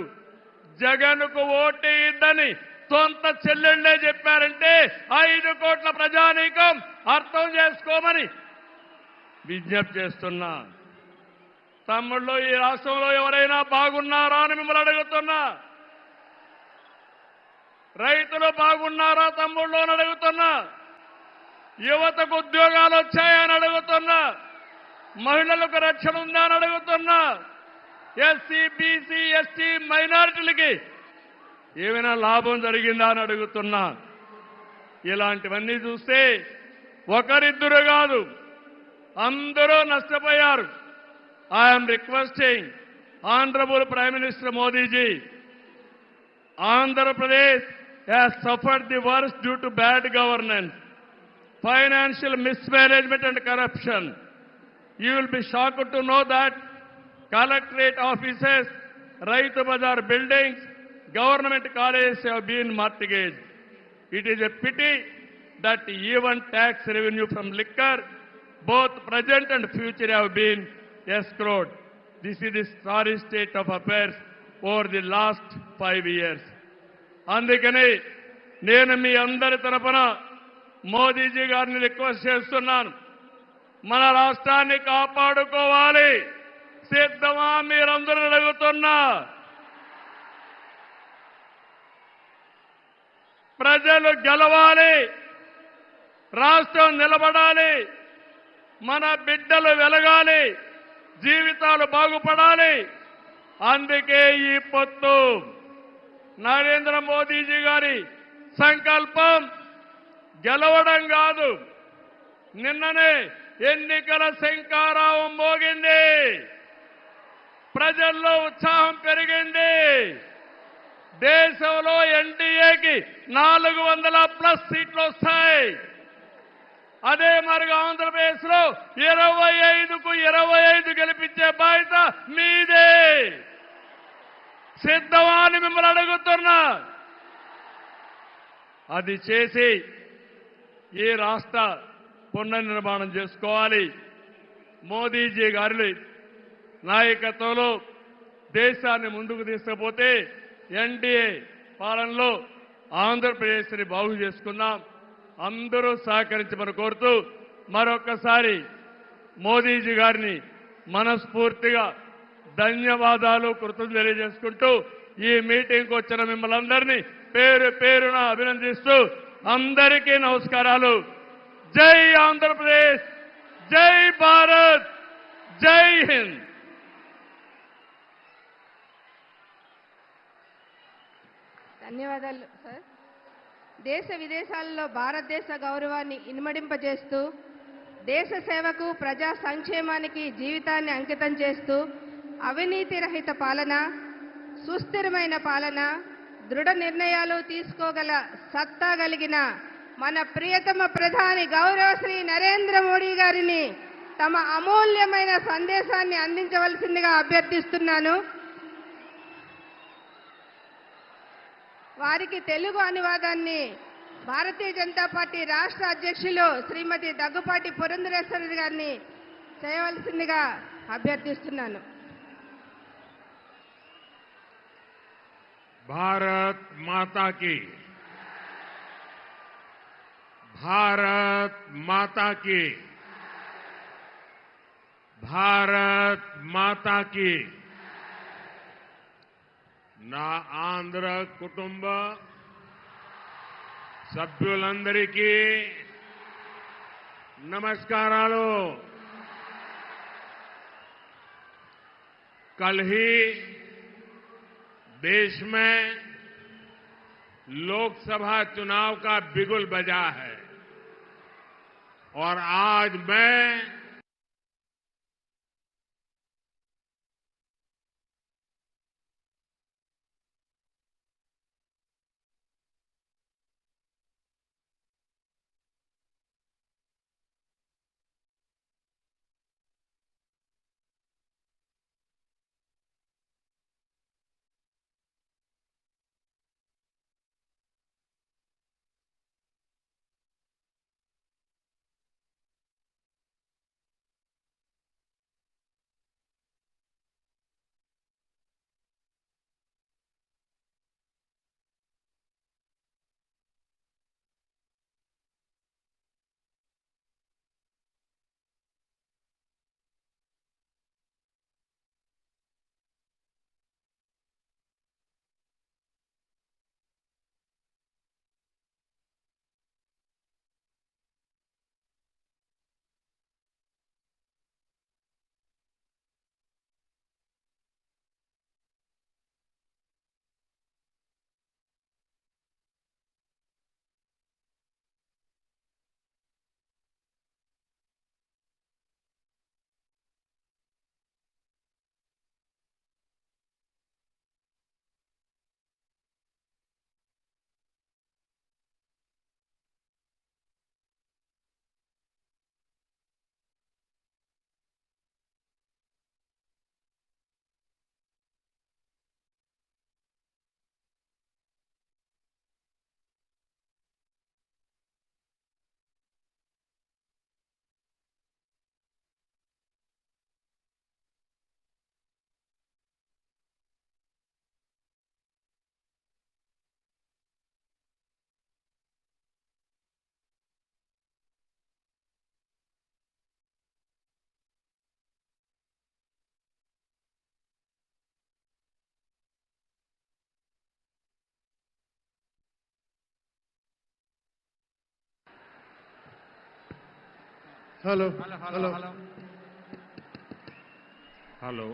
జగన్కు ఓటేయద్దని సొంత చెల్లెళ్లే చెప్పారంటే 5 కోట్ల ప్రజానీకం అర్థం చేసుకోమని విజ్ఞప్తి చేస్తున్నా. తమ్ముళ్ళు, ఈ రాష్ట్రంలో ఎవరైనా బాగున్నారా అని మిమ్మల్ని అడుగుతున్నా. రైతులు బాగున్నారా తమ్ముళ్ళు అని అడుగుతున్నా. యువతకు ఉద్యోగాలు వచ్చాయని అడుగుతున్నా. మహిళలకు రక్షణ ఉందా అని అడుగుతున్నా. ఎస్సీ, బీసీ, ఎస్టీ మైనారిటీలకి ఏమైనా లాభం జరిగిందా అని అడుగుతున్నా. ఇలాంటివన్నీ చూస్తే ఒకరిద్దరు కాదు, అందరూ నష్టపోయారు. I'm requesting honourable prime minister Modiji, Andhra Pradesh has suffered the worst due to bad governance, financial mismanagement and corruption. You will be shocked to know that collectorate offices, Raitu Bazar buildings, government colleges have been mortgaged. It is a pity that even tax revenue from liquor, both present and future, have been escrowed. This is the sorry state of affairs over the last 5 years. అందుకని నేను మీ అందరి తరపున మోదీజీ గారిని రిక్వెస్ట్ చేస్తున్నాను. మన రాష్ట్రాన్ని కాపాడుకోవాలి. సిద్ధమా మీరందరూ అడుగుతున్నా? ప్రజలు గెలవాలి, రాష్ట్రం నిలబడాలి, మన బిడ్డలు వెలగాలి, జీవితాలు బాగుపడాలి. అందుకే ఈ పొత్తు. నరేంద్ర మోదీజీ గారి సంకల్పం గెలవడం కాదు. నిన్ననే ఎన్నికల శంఖారావం మోగింది, ప్రజల్లో ఉత్సాహం పెరిగింది. దేశంలో ఎన్డీఏకి 400+ సీట్లు వస్తాయి. అదే మరిగా ఆంధ్రప్రదేశ్ లో 25కు 25 గెలిపించే బాధ్యత మీదే. సిద్ధమా అని మిమ్మల్ని అడుగుతున్నా. అది చేసి ఈ రాష్ట్ర పునర్నిర్మాణం చేసుకోవాలి. మోదీజీ గారి నాయకత్వంలో దేశాన్ని ముందుకు తీసుకుపోతే ఎన్డీఏ పాలనలో ఆంధ్రప్రదేశ్ని బాగు చేసుకుందాం. అందరూ సహకరించమని కోరుతూ మరొక్కసారి మోదీజీ గారిని మనస్ఫూర్తిగా ధన్యవాదాలు, కృతజ్ఞతలు తెలియజేసుకుంటూ ఈ మీటింగ్కి వచ్చిన మిమ్మల్ని అందరినీ పేరు పేరున అభినందిస్తూ అందరికీ నమస్కారాలు. జై ఆంధ్రప్రదేశ్, జై భారత్, జై హింద్. ధన్యవాదాలు సార్. దేశ విదేశాలలో భారతదేశ గౌరవాన్ని ఇనుమడింపజేస్తూ దేశ సేవకు, ప్రజా సంక్షేమానికి జీవితాన్ని అంకితం చేస్తూ అవినీతి రహిత పాలన, సుస్థిరమైన పాలన, దృఢ నిర్ణయాలు తీసుకోగల సత్తా కలిగిన మన ప్రియతమ ప్రధాని గౌరవ శ్రీ నరేంద్ర మోడీ గారిని తమ అమూల్యమైన సందేశాన్ని అందించవలసిందిగా అభ్యర్థిస్తున్నాను. వారికి తెలుగు అనువాదాన్ని భారతీయ జనతా పార్టీ రాష్ట్ర అధ్యక్షులు శ్రీమతి దగ్గుపాటి పురంధరేశ్వరి గారిని చేయవలసిందిగా అభ్యర్థిస్తున్నాను. भारत माता की, भारत माता की, भारत माता की. నా ఆంధ్ర కుటుంబ సభ్యులందరికీ నమస్కారాలు. कल ही देश में लोकसभा चुनाव का बिगुल बजा है और आज मैं హలో हेलो।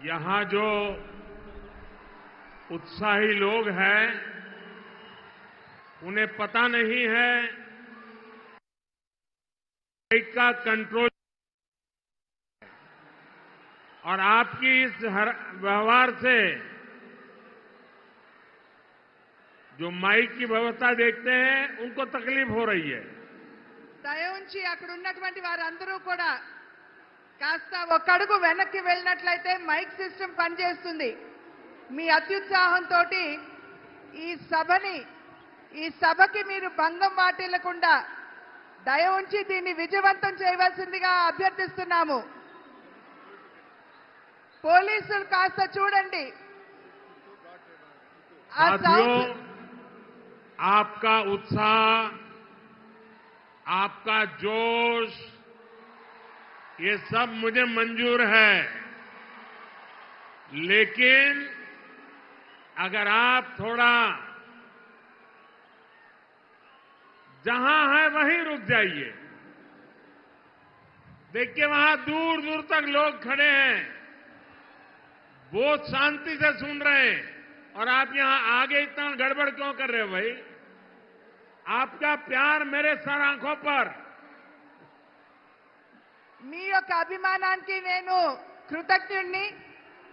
यहां जो उत्साही लोग हैं उन्हें पता नहीं है माइक का कंट्रोल और आपकी इस व्यवहार से जो माइक की व्यवस्था देखते हैं उनको तकलीफ हो रही है। దయ ఉంచి అక్కడ ఉన్నటువంటి వారందరూ కూడా కాస్త ఒక అడుగు వెనక్కి వెళ్ళినట్లయితే మైక్ సిస్టమ్ పనిచేస్తుంది. మీ అత్యుత్సాహంతో ఈ సభకి మీరు భంగం వాటిల్లకుండా దయ ఉంచి దీన్ని విజయవంతం చేయవలసిందిగా అభ్యర్థిస్తున్నాము. పోలీసులు కాస్త చూడండి. साथियों, आपका उत्साह, आपका जोश, ये सब मुझे मंजूर है, लेकिन अगर आप थोड़ा जहां है वहीं रुक जाइए। देखिए वहां दूर दूर तक लोग खड़े हैं, बहुत शांति से सुन रहे हैं, और आप यहां आगे इतना गड़बड़ क्यों कर रहे हो भाई? आपका प्यार मेरे सर आंखों पर। మీ యొక్క అభిమానానికి నేను కృతజ్ఞుణ్ణి.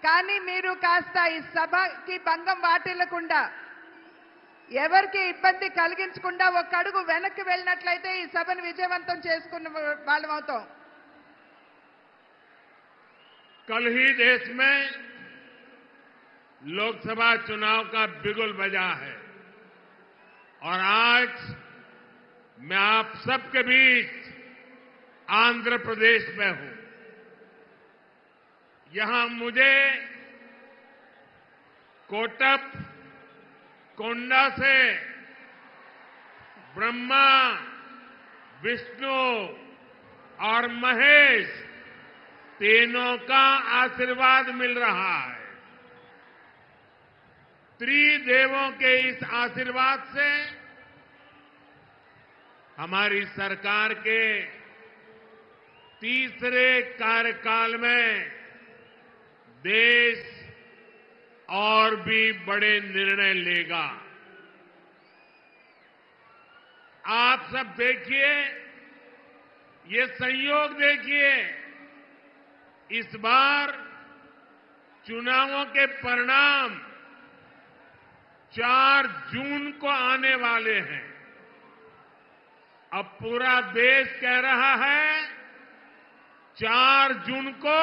కానీ మీరు కాస్త ఈ సభకి భంగం వాటిల్లకుండా ఎవరికి ఇబ్బంది కలిగించకుండా ఒక అడుగు వెనక్కి వెళ్ళినట్లయితే ఈ సభను విజయవంతం చేసుకున్న వాళ్ళం అవుతాం. कल ही देश में लोकसभा चुनाव का बिगुल बजा है और आज मैं आप सबके बीच आंध्र प्रदेश में हूं। यहां मुझे कोटप कोंडा से ब्रह्मा, विष्णु और महेश तीनों का आशीर्वाद मिल रहा है। त्रिदेवों के इस आशीर्वाद से हमारी सरकार के तीसरे कार्यकाल में देश और भी बड़े निर्णय लेगा। आप सब देखिए, ये संयोग देखिए, इस बार चुनावों के परिणाम 4 जून को आने वाले हैं। अब पूरा देश कह रहा है 4 जून को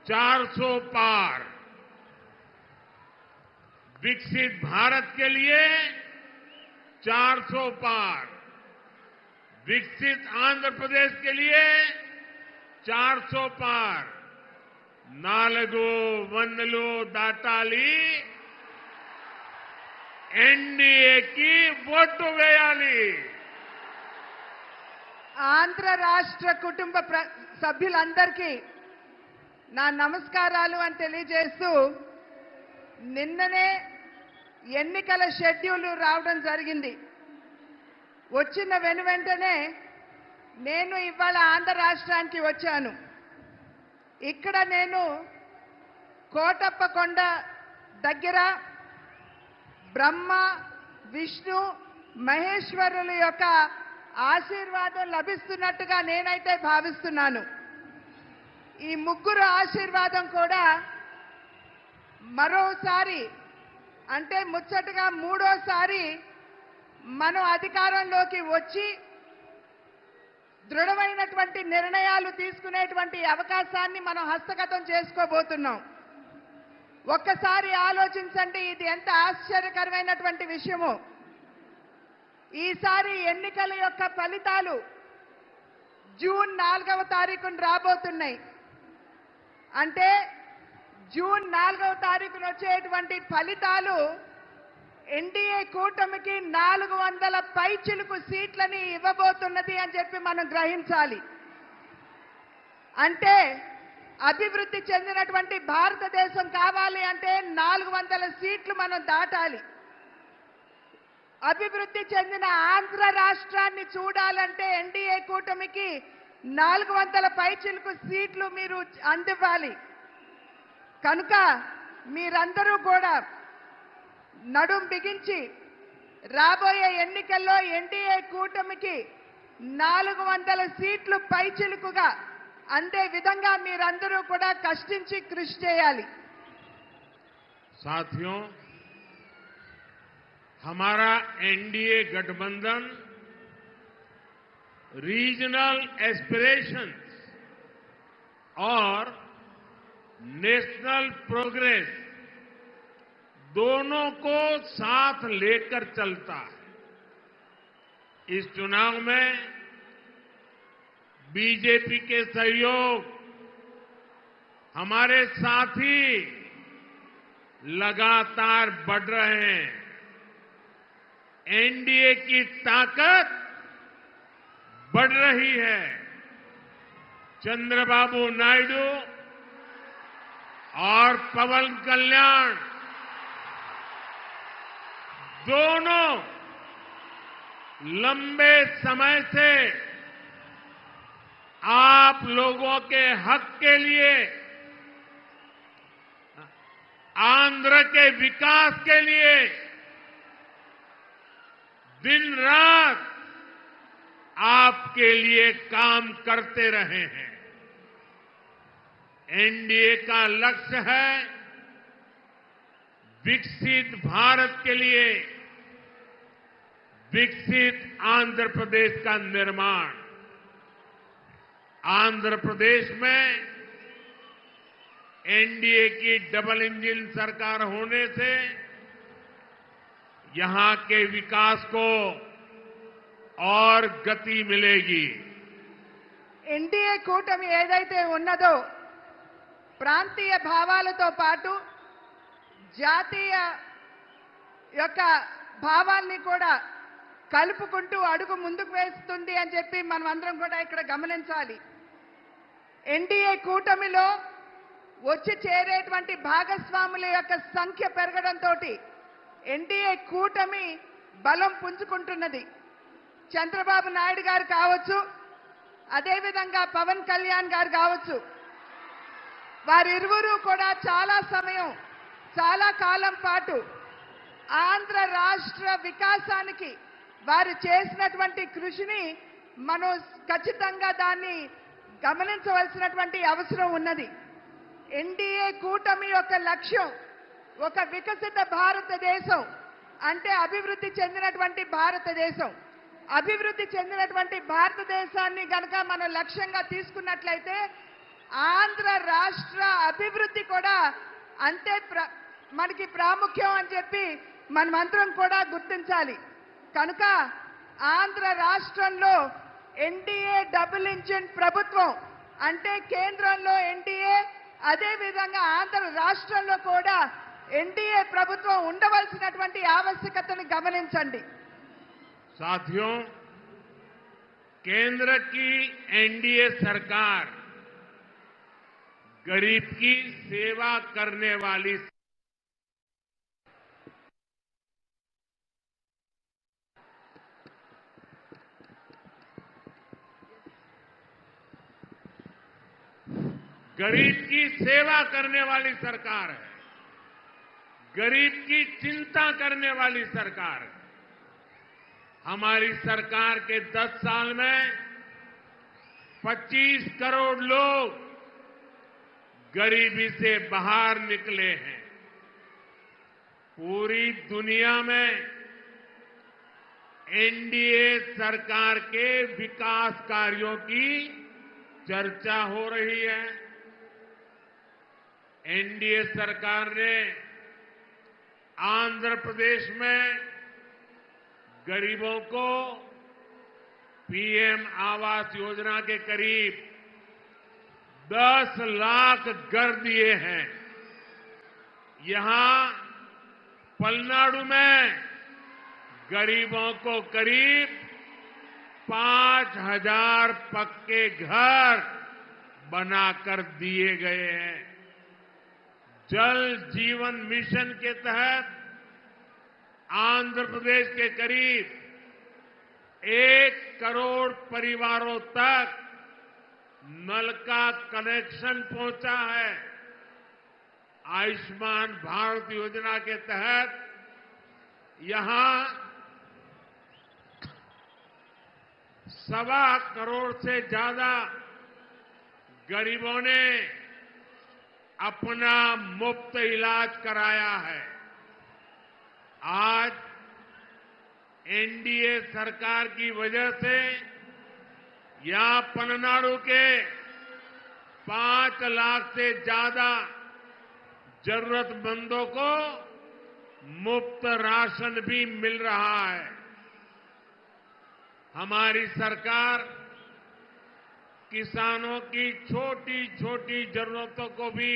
400 पार। विकसित भारत के लिए 400 पार, विकसित आंध्र प्रदेश के लिए 400 पार। नालगो वंदलो दाताली एनडीए की ఓటు వేయాలి। ఆంధ్ర రాష్ట్ర కుటుంబ సభ్యులందరికీ నా నమస్కారాలు అని తెలియజేస్తూ, నిన్ననే ఎన్నికల షెడ్యూల్ రావడం జరిగింది. వచ్చిన వెంటనే నేను ఇవాళ ఆంధ్ర రాష్ట్రానికి వచ్చాను. ఇక్కడ నేను కోటప్పకొండ దగ్గర బ్రహ్మ, విష్ణు, మహేశ్వరుల యొక్క ఆశీర్వాదం లభిస్తున్నట్టుగా నేనైతే భావిస్తున్నాను. ఈ ముగ్గురు ఆశీర్వాదం కూడా మరోసారి అంటే ముచ్చటగా మూడోసారి మనం అధికారంలోకి వచ్చి దృఢమైనటువంటి నిర్ణయాలు తీసుకునేటువంటి అవకాశాన్ని మనం హస్తగతం చేసుకోబోతున్నాం. ఒక్కసారి ఆలోచించండి, ఇది ఎంత ఆశ్చర్యకరమైనటువంటి విషయమో. ఈసారి ఎన్నికల యొక్క ఫలితాలు జూన్ 4వ తారీఖున రాబోతున్నాయి. అంటే జూన్ 4వ తారీఖున వచ్చేటువంటి ఫలితాలు ఎన్డీఏ కూటమికి 400 పైచిలుకు సీట్లని ఇవ్వబోతున్నది అని చెప్పి మనం గ్రహించాలి. అంటే అభివృద్ధి చెందినటువంటి భారతదేశం కావాలి అంటే 400 సీట్లు మనం దాటాలి. అభివృద్ధి చెందిన ఆంధ్ర రాష్ట్రాన్ని చూడాలంటే ఎన్డీఏ కూటమికి 400 పైచిలకు సీట్లు మీరు అందివ్వాలి. కనుక మీరందరూ కూడా నడుం బిగించి రాబోయే ఎన్నికల్లో ఎన్డీఏ కూటమికి 400 సీట్లు పైచిలుకుగా అందే విధంగా మీరందరూ కూడా కష్టించి కృషి చేయాలి. साथियों, हमारा एनडीए गठबंधन रीजनल एस्पिरेशंस और नेशनल प्रोग्रेस दोनों को साथ लेकर चलता है. इस चुनाव में बीजेपी के सहयोग हमारे साथी लगातार बढ़ रहे हैं. एनडीए की ताकत बढ़ रही है. चंद्रबाबू नायडू और पवन कल्याण दोनों लंबे समय से आप लोगों के हक के लिए, आंध्र के विकास के लिए दिन रात आपके लिए काम करते रहे हैं. एनडीए का लक्ष्य है विकसित भारत के लिए विकसित आंध्र प्रदेश का निर्माण. आंध्र प्रदेश में एनडीए की डबल इंजन सरकार होने से यहां के विकास को और गति मिलेगी. ఎన్డీఏ కూటమి ఏదైతే ఉన్నదో ప్రాంతీయ భావాలతో పాటు జాతీయ యొక్క భావాల్ని కూడా కలుపుకుంటూ అడుగు ముందుకు వేస్తుంది అని చెప్పి మనం అందరం కూడా ఇక్కడ గమనించాలి. ఎన్డీఏ కూటమిలో వచ్చి చేరేటువంటి భాగస్వాముల యొక్క సంఖ్య పెరగడంతో ఎన్డీఏ కూటమి బలం పుంజుకుంటున్నది. చంద్రబాబు నాయుడు గారు కావచ్చు, అదేవిధంగా పవన్ కళ్యాణ్ గారు కావచ్చు, వారిరువురు కూడా చాలా సమయం, చాలా కాలం పాటు ఆంధ్ర రాష్ట్ర వికాసానికి వారు చేసినటువంటి కృషిని మనం ఖచ్చితంగా దాన్ని గమనించవలసినటువంటి అవసరం ఉన్నది. ఎన్డీఏ కూటమి యొక్క లక్ష్యం ఒక వికసిత భారతదేశం, అంటే అభివృద్ధి చెందినటువంటి భారతదేశం. అభివృద్ధి చెందినటువంటి భారతదేశాన్ని గనక మనం లక్ష్యంగా తీసుకున్నట్లయితే ఆంధ్ర రాష్ట్ర అభివృద్ధి కూడా అంతే మనకి ప్రాముఖ్యం అని చెప్పి మనమందరం కూడా గుర్తించాలి. కనుక ఆంధ్ర రాష్ట్రంలో ఎన్డీఏ డబుల్ ఇంజిన్ ప్రభుత్వం అంటే కేంద్రంలో ఎన్డీఏ, అదే విధంగా ఆంధ్ర రాష్ట్రంలో కూడా ఎన్డీఏ ప్రభుత్వం ఉండవలసినటువంటి ఆవశ్యకతను గమనించండి. साथियों, केंद्र की एनडीए सरकार गरीब की सेवा करने वाली गरीब की सेवा करने वाली सरकार है. गरीब की चिंता करने वाली सरकार है. हमारी सरकार के 10 साल में 25 करोड़ लोग गरीबी से बाहर निकले हैं. पूरी दुनिया में एनडीए सरकार के विकास कार्यों की चर्चा हो रही है. एनडीए सरकार ने आंध्र प्रदेश में गरीबों को पीएम आवास योजना के करीब 10 लाख घर दिए हैं. यहां पलनाडु में गरीबों को करीब 5,000 पक्के घर बनाकर दिए गए हैं। जल जीवन मिशन के तहत आंध्र प्रदेश के करीब 1 करोड़ परिवारों तक नल का कनेक्शन पहुंचा है। आयुष्मान भारत योजना के तहत यहां 1.25 करोड़ से ज्यादा गरीबों ने अपना मुफ्त इलाज कराया है। आज एनडीए सरकार की वजह से यहां पलनाडु के 5 लाख से ज्यादा जरूरतमंदों को मुफ्त राशन भी मिल रहा है। हमारी सरकार किसानों की छोटी छोटी जरूरतों को भी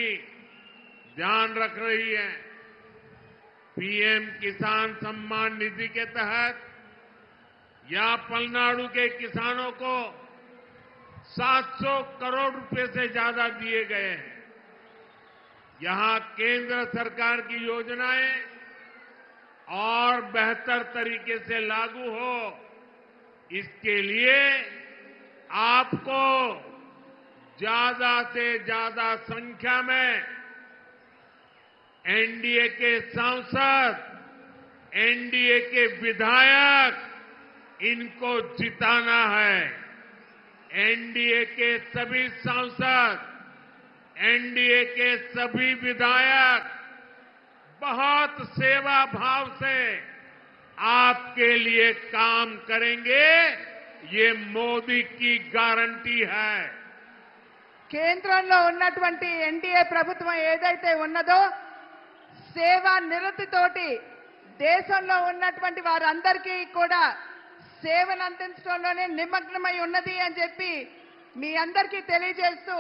ध्यान रख रही है। पीएम किसान सम्मान निधि के तहत यहां पलनाडु के किसानों को 700 करोड़ रुपए से ज्यादा दिए गए हैं। यहां केंद्र सरकार की योजनाएं और बेहतर तरीके से लागू हो, इसके लिए आपको ज्यादा से ज्यादा संख्या में एनडीए के सांसद, एनडीए के विधायक, इनको जिताना है। एनडीए के सभी सांसद, एनडीए के सभी विधायक बहुत सेवा भाव से आपके लिए काम करेंगे, ये मोदी की गारंटी है। కేంద్రంలో ఉన్నటువంటి ఎన్డీఏ ప్రభుత్వం ఏదైతే ఉన్నదో సేవా నిరతితోటి దేశంలో ఉన్నటువంటి వారందరికీ కూడా సేవను అందించడంలోనే నిమగ్నమై ఉన్నది అని చెప్పి మీ అందరికీ తెలియజేస్తూ,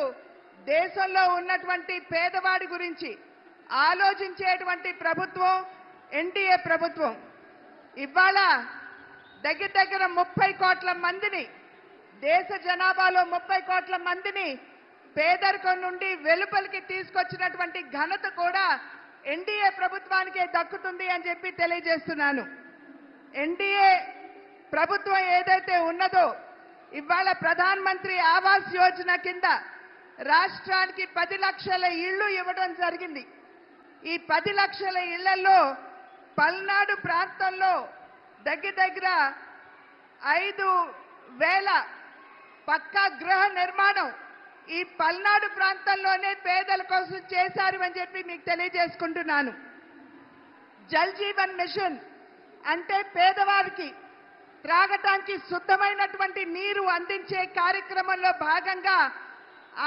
దేశంలో ఉన్నటువంటి పేదవాడి గురించి ఆలోచించేటువంటి ప్రభుత్వం ఎన్డీఏ ప్రభుత్వం. ఇవాళ దగ్గర 30 కోట్ల మందిని, దేశ జనాభాలో 30 కోట్ల మందిని పేదరికం నుండి వెలుపలికి తీసుకొచ్చినటువంటి ఘనత కూడా ఎన్డీఏ ప్రభుత్వానికే దక్కుతుంది అని చెప్పి తెలియజేస్తున్నాను. ఎన్డీఏ ప్రభుత్వం ఏదైతే ఉన్నదో ఇవాళ ప్రధాన్ మంత్రి ఆవాస్ యోజన కింద రాష్ట్రానికి 10 లక్షల ఇళ్లు ఇవ్వడం జరిగింది. ఈ 10 లక్షల ఇళ్లలో పల్నాడు ప్రాంతంలో దగ్గర 5,000 పక్కా గృహ నిర్మాణం ఈ పల్నాడు ప్రాంతంలోనే పేదల కోసం చేశారు అని చెప్పి మీకు తెలియజేసుకుంటున్నాను. జల్ జీవన్ మిషన్ అంటే పేదవారికి త్రాగటానికి శుద్ధమైనటువంటి నీరు అందించే కార్యక్రమంలో భాగంగా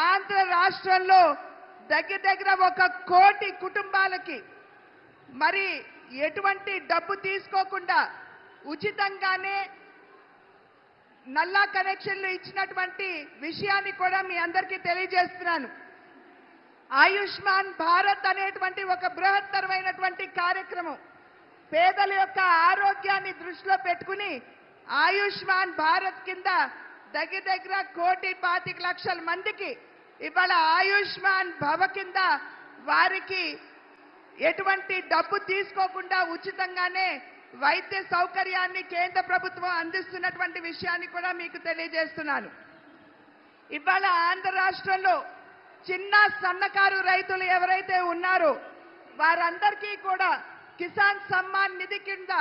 ఆంధ్ర రాష్ట్రంలో దగ్గర 1 కోటి కుటుంబాలకి మరి ఎటువంటి డబ్బు తీసుకోకుండా ఉచితంగానే నల్లా కనెక్షన్లు ఇచ్చినటువంటి విషయాన్ని కూడా మీ అందరికీ తెలియజేస్తున్నాను. ఆయుష్మాన్ భారత్ అనేటువంటి ఒక బృహత్తరమైనటువంటి కార్యక్రమం పేదల యొక్క ఆరోగ్యాన్ని దృష్టిలో పెట్టుకుని ఆయుష్మాన్ భారత్ కింద దగ్గర 1,25,00,000 మందికి ఇవాళ ఆయుష్మాన్ భవ కింద వారికి ఎటువంటి డబ్బు తీసుకోకుండా ఉచితంగానే వైద్య సౌకర్యాన్ని కేంద్ర ప్రభుత్వం అందిస్తున్నటువంటి విషయాన్ని కూడా మీకు తెలియజేస్తున్నాను. ఇవాళ ఆంధ్ర రాష్ట్రంలో చిన్న సన్నకారు రైతులు ఎవరైతే ఉన్నారో వారందరికీ కూడా కిసాన్ సమ్మాన్ నిధి కింద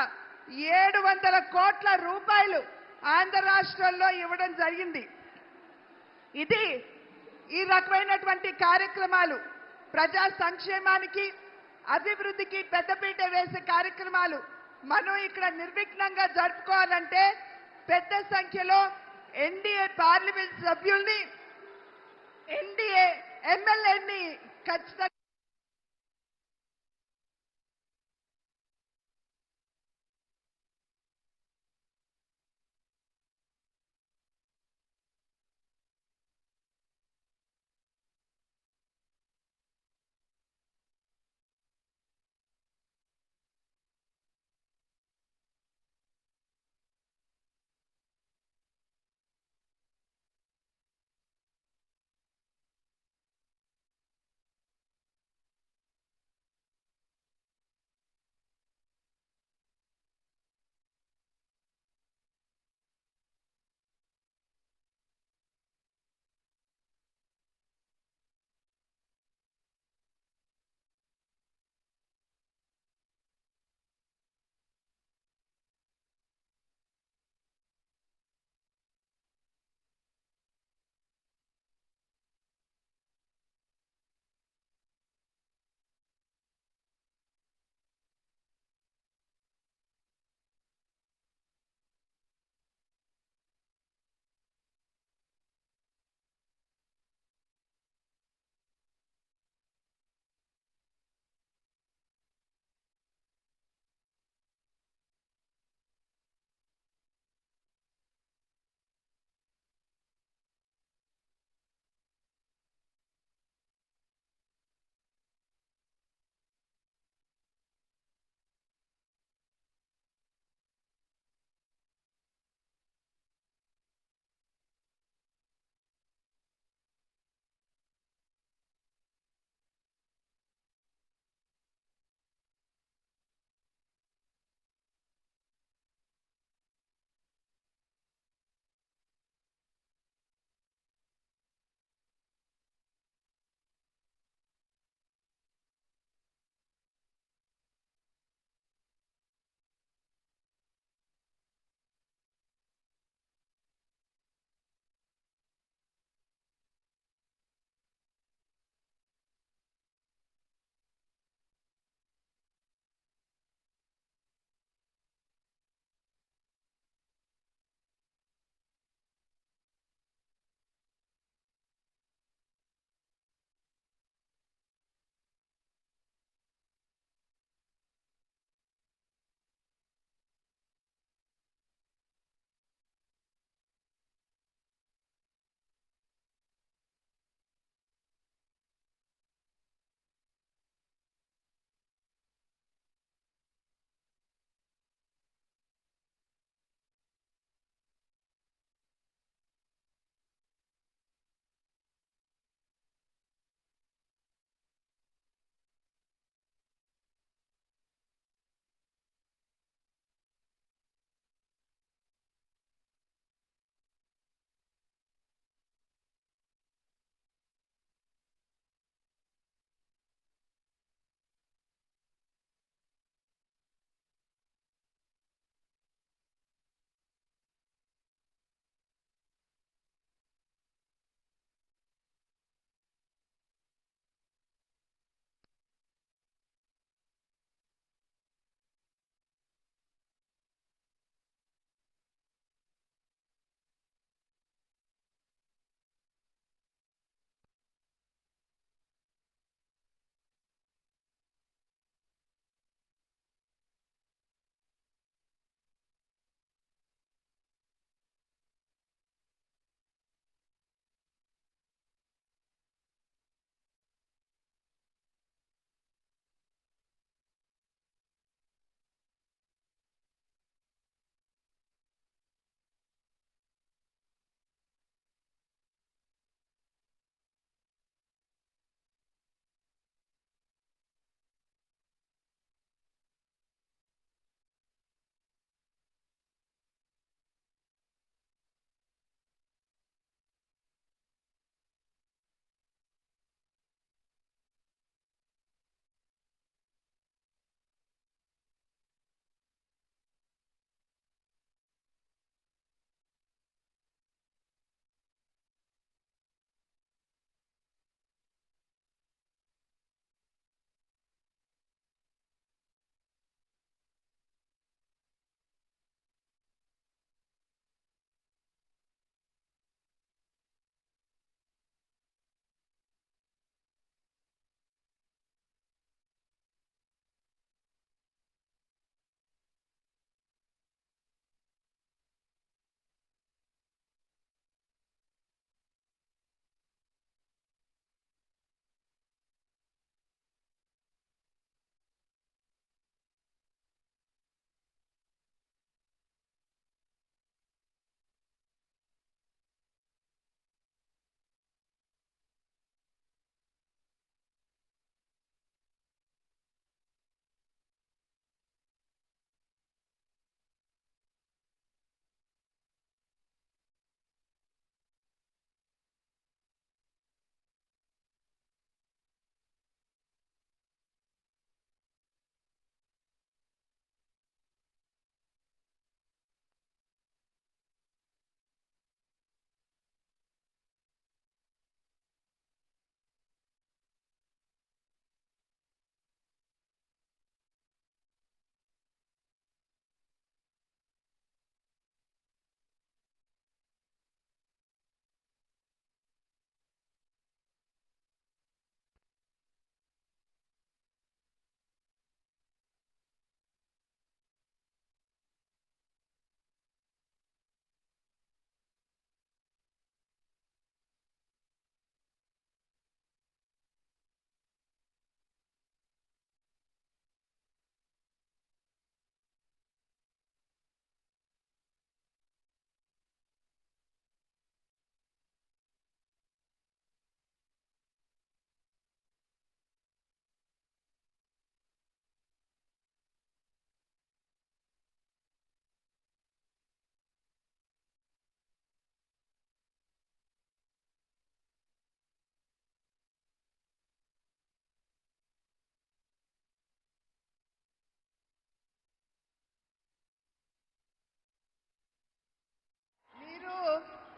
700 కోట్ల రూపాయలు ఆంధ్ర రాష్ట్రంలో ఇవ్వడం జరిగింది. ఇది ఈ రకమైనటువంటి కార్యక్రమాలు ప్రజా సంక్షేమానికి అభివృద్ధికి పెద్దపీట వేసే కార్యక్రమాలు మనం ఇక్కడ నిర్విఘ్నంగా జరుపుకోవాలంటే పెద్ద సంఖ్యలో ఎన్డీఏ పార్లమెంట్ సభ్యుల్ని, ఎన్డీఏ ఎమ్మెల్యేని ఖచ్చితంగా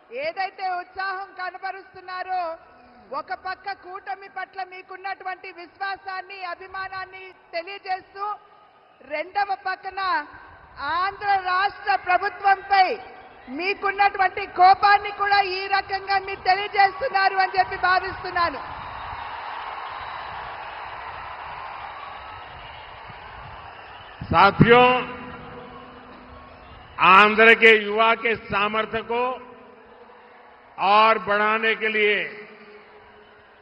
ఏదైతే ఉత్సాహం కనబరుస్తున్నారో ఒక పక్క కూటమి పట్ల మీకున్నటువంటి విశ్వాసాన్ని అభిమానాన్ని తెలియజేస్తూ రెండవ పక్కన ఆంధ్ర రాష్ట్ర ప్రభుత్వంపై మీకున్నటువంటి కోపాన్ని కూడా ఈ రకంగా మీరు తెలియజేస్తున్నారు అని చెప్పి భావిస్తున్నాను. साथियों, आंध्र के युवा के सामर्थ्य को और बढ़ाने के लिए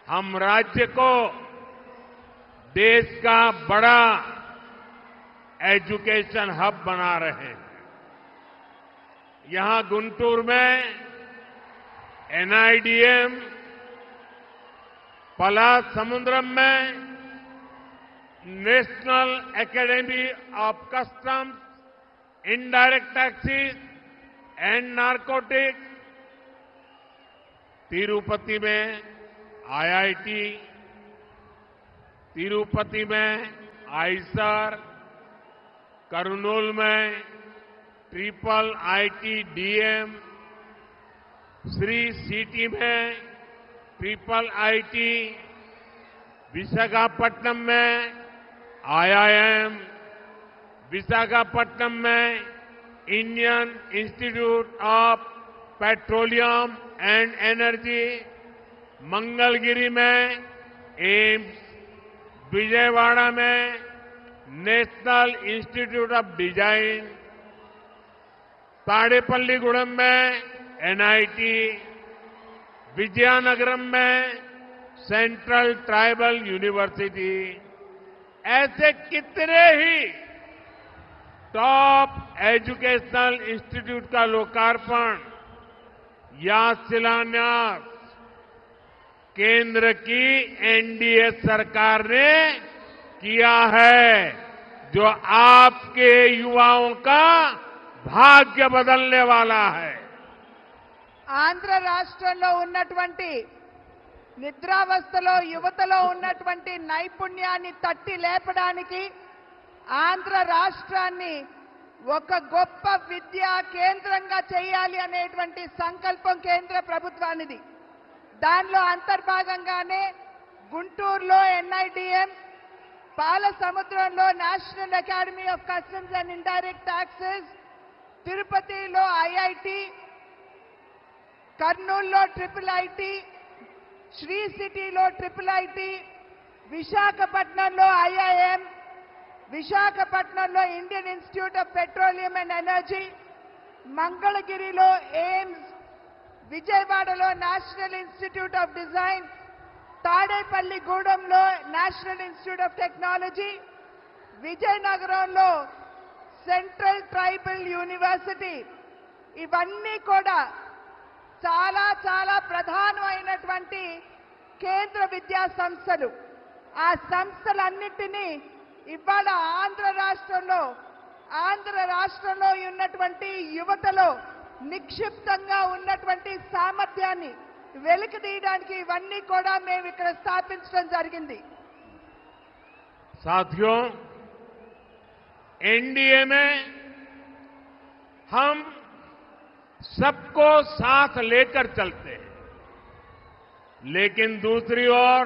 हम राज्य को देश का बड़ा एजुकेशन हब बना रहे हैं। यहां गुंटूर में NIDM, पलासमुद्रम में national academy of customs, indirect taxes and narcotics, Tirupati में IIT, तिरुपति में आईसर, कर्नूल में IIT-DM, श्री सिटी में IIT, विशाखापट्टनम में IIM, विशाखापट्टनम में Indian institute of petroleum and energy, Mangalagiri में एम्स, विजयवाड़ा में national institute of design, Tadepalligudem में NIT, विजयनगरम में सेंट्रल ट्राइबल यूनिवर्सिटी, ऐसे कितने ही टॉप एजुकेशनल इंस्टीट्यूट का लोकार्पण या शिलान्यास केंद्र की NDA सरकार ने किया है, जो आपके युवाओं का भाग्य बदलने वाला है। ఆంధ్ర రాష్ట్రంలో ఉన్నటువంటి నిద్రావస్థలో యువతలో ఉన్నటువంటి నైపుణ్యాన్ని తట్టి లేపడానికి ఆంధ్ర రాష్ట్రాన్ని ఒక గొప్ప విద్యా కేంద్రంగా చేయాలి అనేటువంటి సంకల్పం కేంద్ర ప్రభుత్వానిది. దానిలో అంతర్భాగంగానే గుంటూరులో NIDM, పాలసముద్రంలో national academy of customs and indirect taxes, తిరుపతిలో IIT, కర్నూలులో IIIT, శ్రీ సిటీలో IIIT, విశాఖపట్నంలో IIM, విశాఖపట్నంలో Indian institute of petroleum and energy, మంగళగిరిలో ఎయిమ్స్, విజయవాడలో నేషనల్ ఇన్స్టిట్యూట్ ఆఫ్ డిజైన్, తాడేపల్లిగూడెంలో నేషనల్ ఇన్స్టిట్యూట్ ఆఫ్ టెక్నాలజీ, విజయనగరంలో సెంట్రల్ ట్రైబల్ యూనివర్సిటీ, ఇవన్నీ కూడా చాలా చాలా ప్రధానమైనటువంటి కేంద్ర విద్యా సంస్థలు. ఆ సంస్థలన్నిటినీ ఇవాళ ఆంధ్ర రాష్ట్రంలో ఉన్నటువంటి యువతలో నిక్షిప్తంగా ఉన్నటువంటి సామర్థ్యాన్ని వెలికి తీయడానికి ఇవన్నీ కూడా మేము ఇక్కడ స్థాపించడం జరిగింది. साथियों, NDA में हम सबको साथ लेकर चलते हैं, लेकिन दूसरी ओर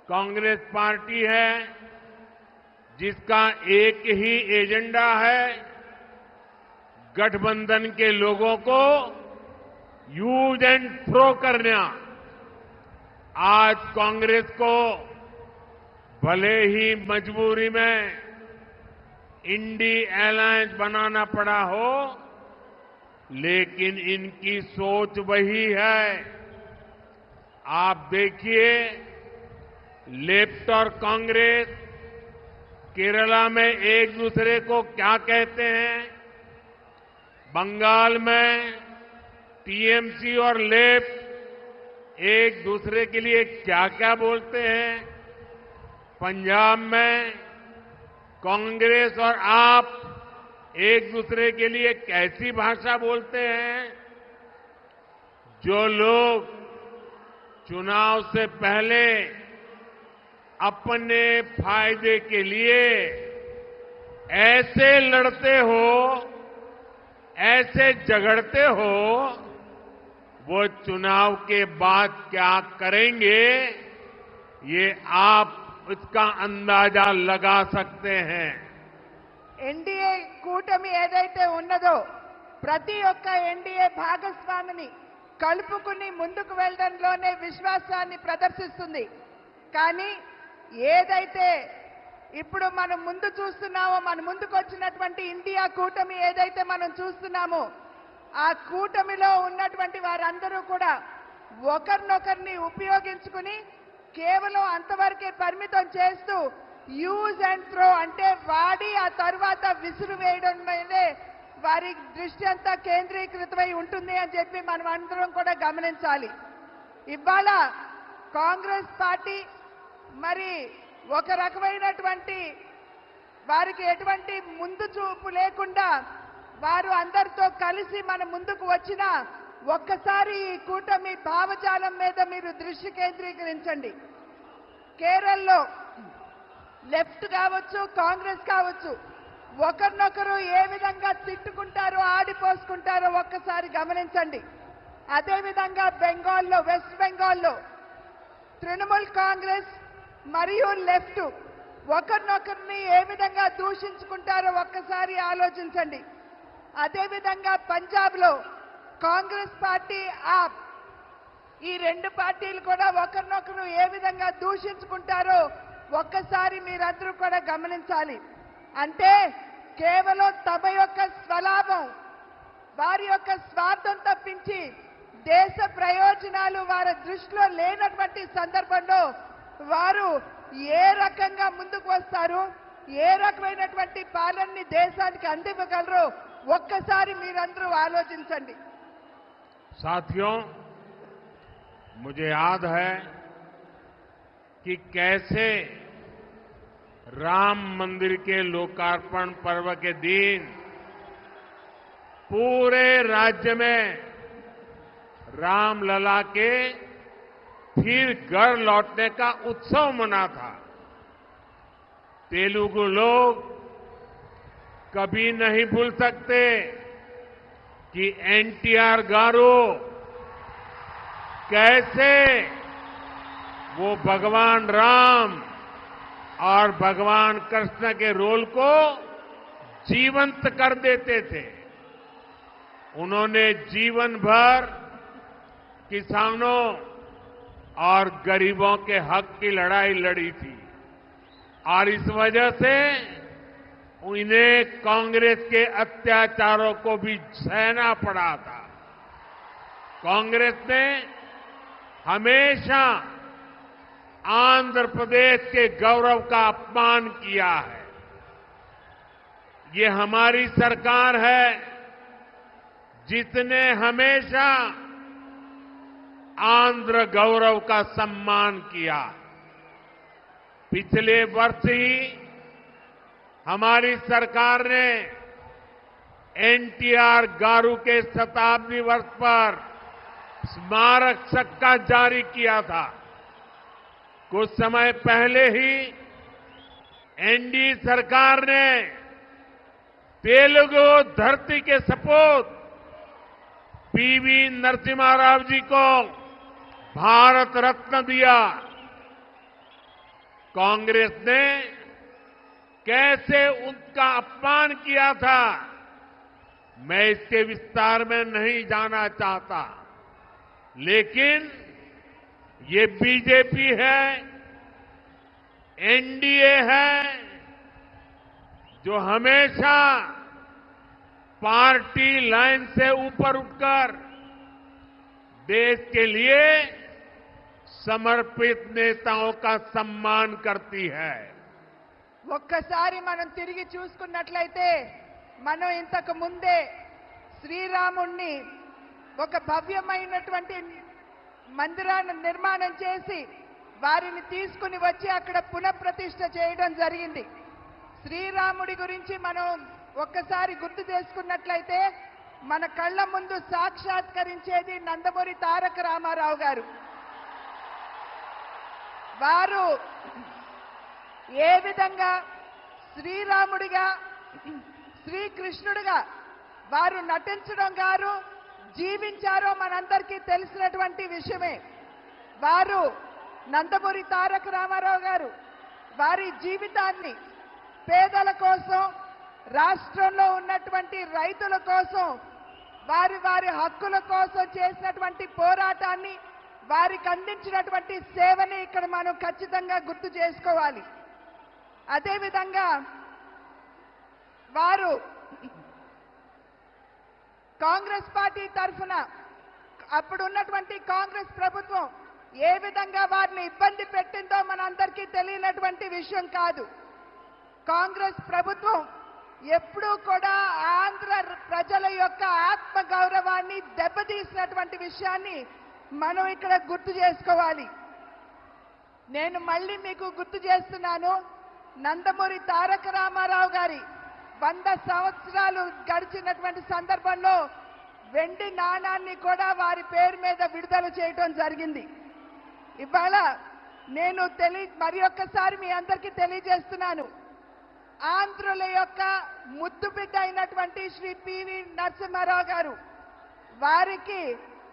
कांग्रेस पार्टी है जिसका एक ही एजेंडा है, गठबंधन के लोगों को यूज एंड थ्रो करना। आज कांग्रेस को भले ही मजबूरी में इंडी अलायंस बनाना पड़ा हो, लेकिन इनकी सोच वही है। आप देखिए, लेफ्ट और कांग्रेस केरला में एक दूसरे को क्या कहते हैं, बंगाल में TMC और लेफ्ट एक दूसरे के लिए क्या क्या बोलते हैं, पंजाब में कांग्रेस और आप एक दूसरे के लिए कैसी भाषा बोलते हैं। जो लोग चुनाव से पहले अपने फायदे के लिए ऐसे लड़ते हो, ऐसे झगड़ते हो, वो चुनाव के बाद क्या करेंगे, ये आप इसका अंदाजा लगा सकते हैं। ఎన్డీఏ కూటమి ఏదైతే ఉన్నదో ప్రతి ఒక్క ఎన్డీఏ భాగస్వామిని కలుపుకుని ముందుకు వెళ్ళడంలోనే విశ్వాసాన్ని ప్రదర్శిస్తుంది. కానీ ఏదైతే ఇప్పుడు మనం ముందు చూస్తున్నామో, మన ముందుకు వచ్చినటువంటి ఇండియా కూటమి ఏదైతే మనం చూస్తున్నామో, ఆ కూటమిలో ఉన్నటువంటి వారందరూ కూడా ఒకరినొకరిని ఉపయోగించుకుని కేవలం అంతవరకే పరిమితం చేస్తూ యూజ్ అండ్ త్రో అంటే వాడి ఆ తర్వాత విసురు వేయడం మీదే వారి దృష్టి అంతా కేంద్రీకృతమై ఉంటుంది అని చెప్పి మనం అందరం కూడా గమనించాలి. ఇవాళ కాంగ్రెస్ పార్టీ మరి ఒక రకమైనటువంటి వారికి ఎటువంటి ముందు చూపు లేకుండా వారు అందరితో కలిసి మన ముందుకు వచ్చిన ఒక్కసారి ఈ కూటమి భావజాలం మీద మీరు దృష్టి కేంద్రీకరించండి. కేరళలో లెఫ్ట్ కావచ్చు, కాంగ్రెస్ కావచ్చు, ఒకరినొకరు ఏ విధంగా తిట్టుకుంటారో ఆడిపోసుకుంటారో ఒక్కసారి గమనించండి. అదేవిధంగా బెంగాల్లో, వెస్ట్ బెంగాల్లో తృణమూల్ కాంగ్రెస్ మరియు లెఫ్ట్ ఒకరినొకరిని ఏ విధంగా దూషించుకుంటారో ఒక్కసారి ఆలోచించండి. అదేవిధంగా పంజాబ్లో కాంగ్రెస్ పార్టీ, ఆప్ ఈ రెండు పార్టీలు కూడా ఒకరినొకరు ఏ విధంగా దూషించుకుంటారో ఒక్కసారి మీరందరూ కూడా గమనించాలి. అంటే కేవలం తమ యొక్క స్వలాభం, వారి యొక్క స్వార్థం తప్పించి దేశ ప్రయోజనాలు వారి దృష్టిలో లేనటువంటి సందర్భంలో వారు ఏ రకంగా ముందుకు వస్తారు, ఏ రకమైనటువంటి పాలనని దేశానికి అందివ్వగలరో ఒక్కసారి మీరందరూ ఆలోచించండి. साथियों, मुझे याद है कि कैसे राम मंदिर के लोकार्पण पर्व के दिन पूरे राज्य में रामलला के फिर घर लौटने का उत्सव मना था। तेलुगु लोग कभी नहीं भूल सकते कि एनटीआर गारू कैसे वो भगवान राम और भगवान कृष्ण के रोल को जीवंत कर देते थे। उन्होंने जीवन भर किसानों और गरीबों के हक की लड़ाई लड़ी थी और इस वजह से उन्हें कांग्रेस के अत्याचारों को भी सहना पड़ा था। कांग्रेस ने हमेशा आंध्र प्रदेश के गौरव का अपमान किया है। ये हमारी सरकार है जिसने हमेशा आंध्र गौरव का सम्मान किया। पिछले वर्ष ही हमारी सरकार ने एनटीआर गारू के शताब्दी वर्ष पर स्मारक सिक्का जारी किया था। कुछ समय पहले ही एनडीए सरकार ने तेलुगु धरती के सपूत पीवी नरसिम्हा राव जी को भारत रत्न दिया। कांग्रेस ने कैसे उनका अपमान किया था, मैं इसके विस्तार में नहीं जाना चाहता, लेकिन ये बीजेपी है, एनडीए है, जो हमेशा पार्टी लाइन से ऊपर उठकर देश के लिए समर्पित नेताओं का सम्मान करती है। ఒక్కసారి మనం తిరిగి చూసుకున్నట్లయితే మనం ఇంతకు ముందే శ్రీరాముణ్ణి ఒక భవ్యమైనటువంటి మందిరాన్ని నిర్మాణం చేసి వారిని తీసుకుని వచ్చి అక్కడ పునఃప్రతిష్ఠ చేయడం జరిగింది. శ్రీరాముడి గురించి మనం ఒక్కసారి గుర్తు చేసుకున్నట్లయితే మన కళ్ళ ముందు సాక్షాత్కరించేది నందమూరి తారక రామారావు గారు. వారు ఏ విధంగా శ్రీరాముడిగా శ్రీకృష్ణుడిగా వారు నటించడం గారు జీవించారో మనందరికీ తెలిసినటువంటి విషయమే. వారు నందమూరి తారక రామారావు గారు వారి జీవితాన్ని పేదల కోసం, రాష్ట్రంలో ఉన్నటువంటి రైతుల కోసం, వారి హక్కుల కోసం చేసినటువంటి పోరాటాన్ని, వారికి అందించినటువంటి సేవని ఇక్కడ మనం ఖచ్చితంగా గుర్తు చేసుకోవాలి. అదేవిధంగా వారు కాంగ్రెస్ పార్టీ తరఫున అప్పుడు ఉన్నటువంటి కాంగ్రెస్ ప్రభుత్వం ఏ విధంగా వారిని ఇబ్బంది పెట్టిందో మనందరికీ తెలియనటువంటి విషయం కాదు. కాంగ్రెస్ ప్రభుత్వం ఎప్పుడూ కూడా ఆంధ్ర ప్రజల యొక్క ఆత్మ గౌరవాన్ని దెబ్బతీసినటువంటి విషయాన్ని మనం ఇక్కడ గుర్తు చేసుకోవాలి. నేను మళ్ళీ మీకు గుర్తు చేస్తున్నాను, నందమూరి తారక రామారావు గారి 100 సంవత్సరాలు గడిచినటువంటి సందర్భంలో వెండి నాణాన్ని కూడా వారి పేరు మీద విడుదల చేయడం జరిగింది. ఇవాళ నేను మరి ఒక్కసారి మీ అందరికీ తెలియజేస్తున్నాను, ఆంధ్రుల యొక్క ముద్దు బిడ్డ అయినటువంటి శ్రీ పివి నరసింహారావు గారు వారికి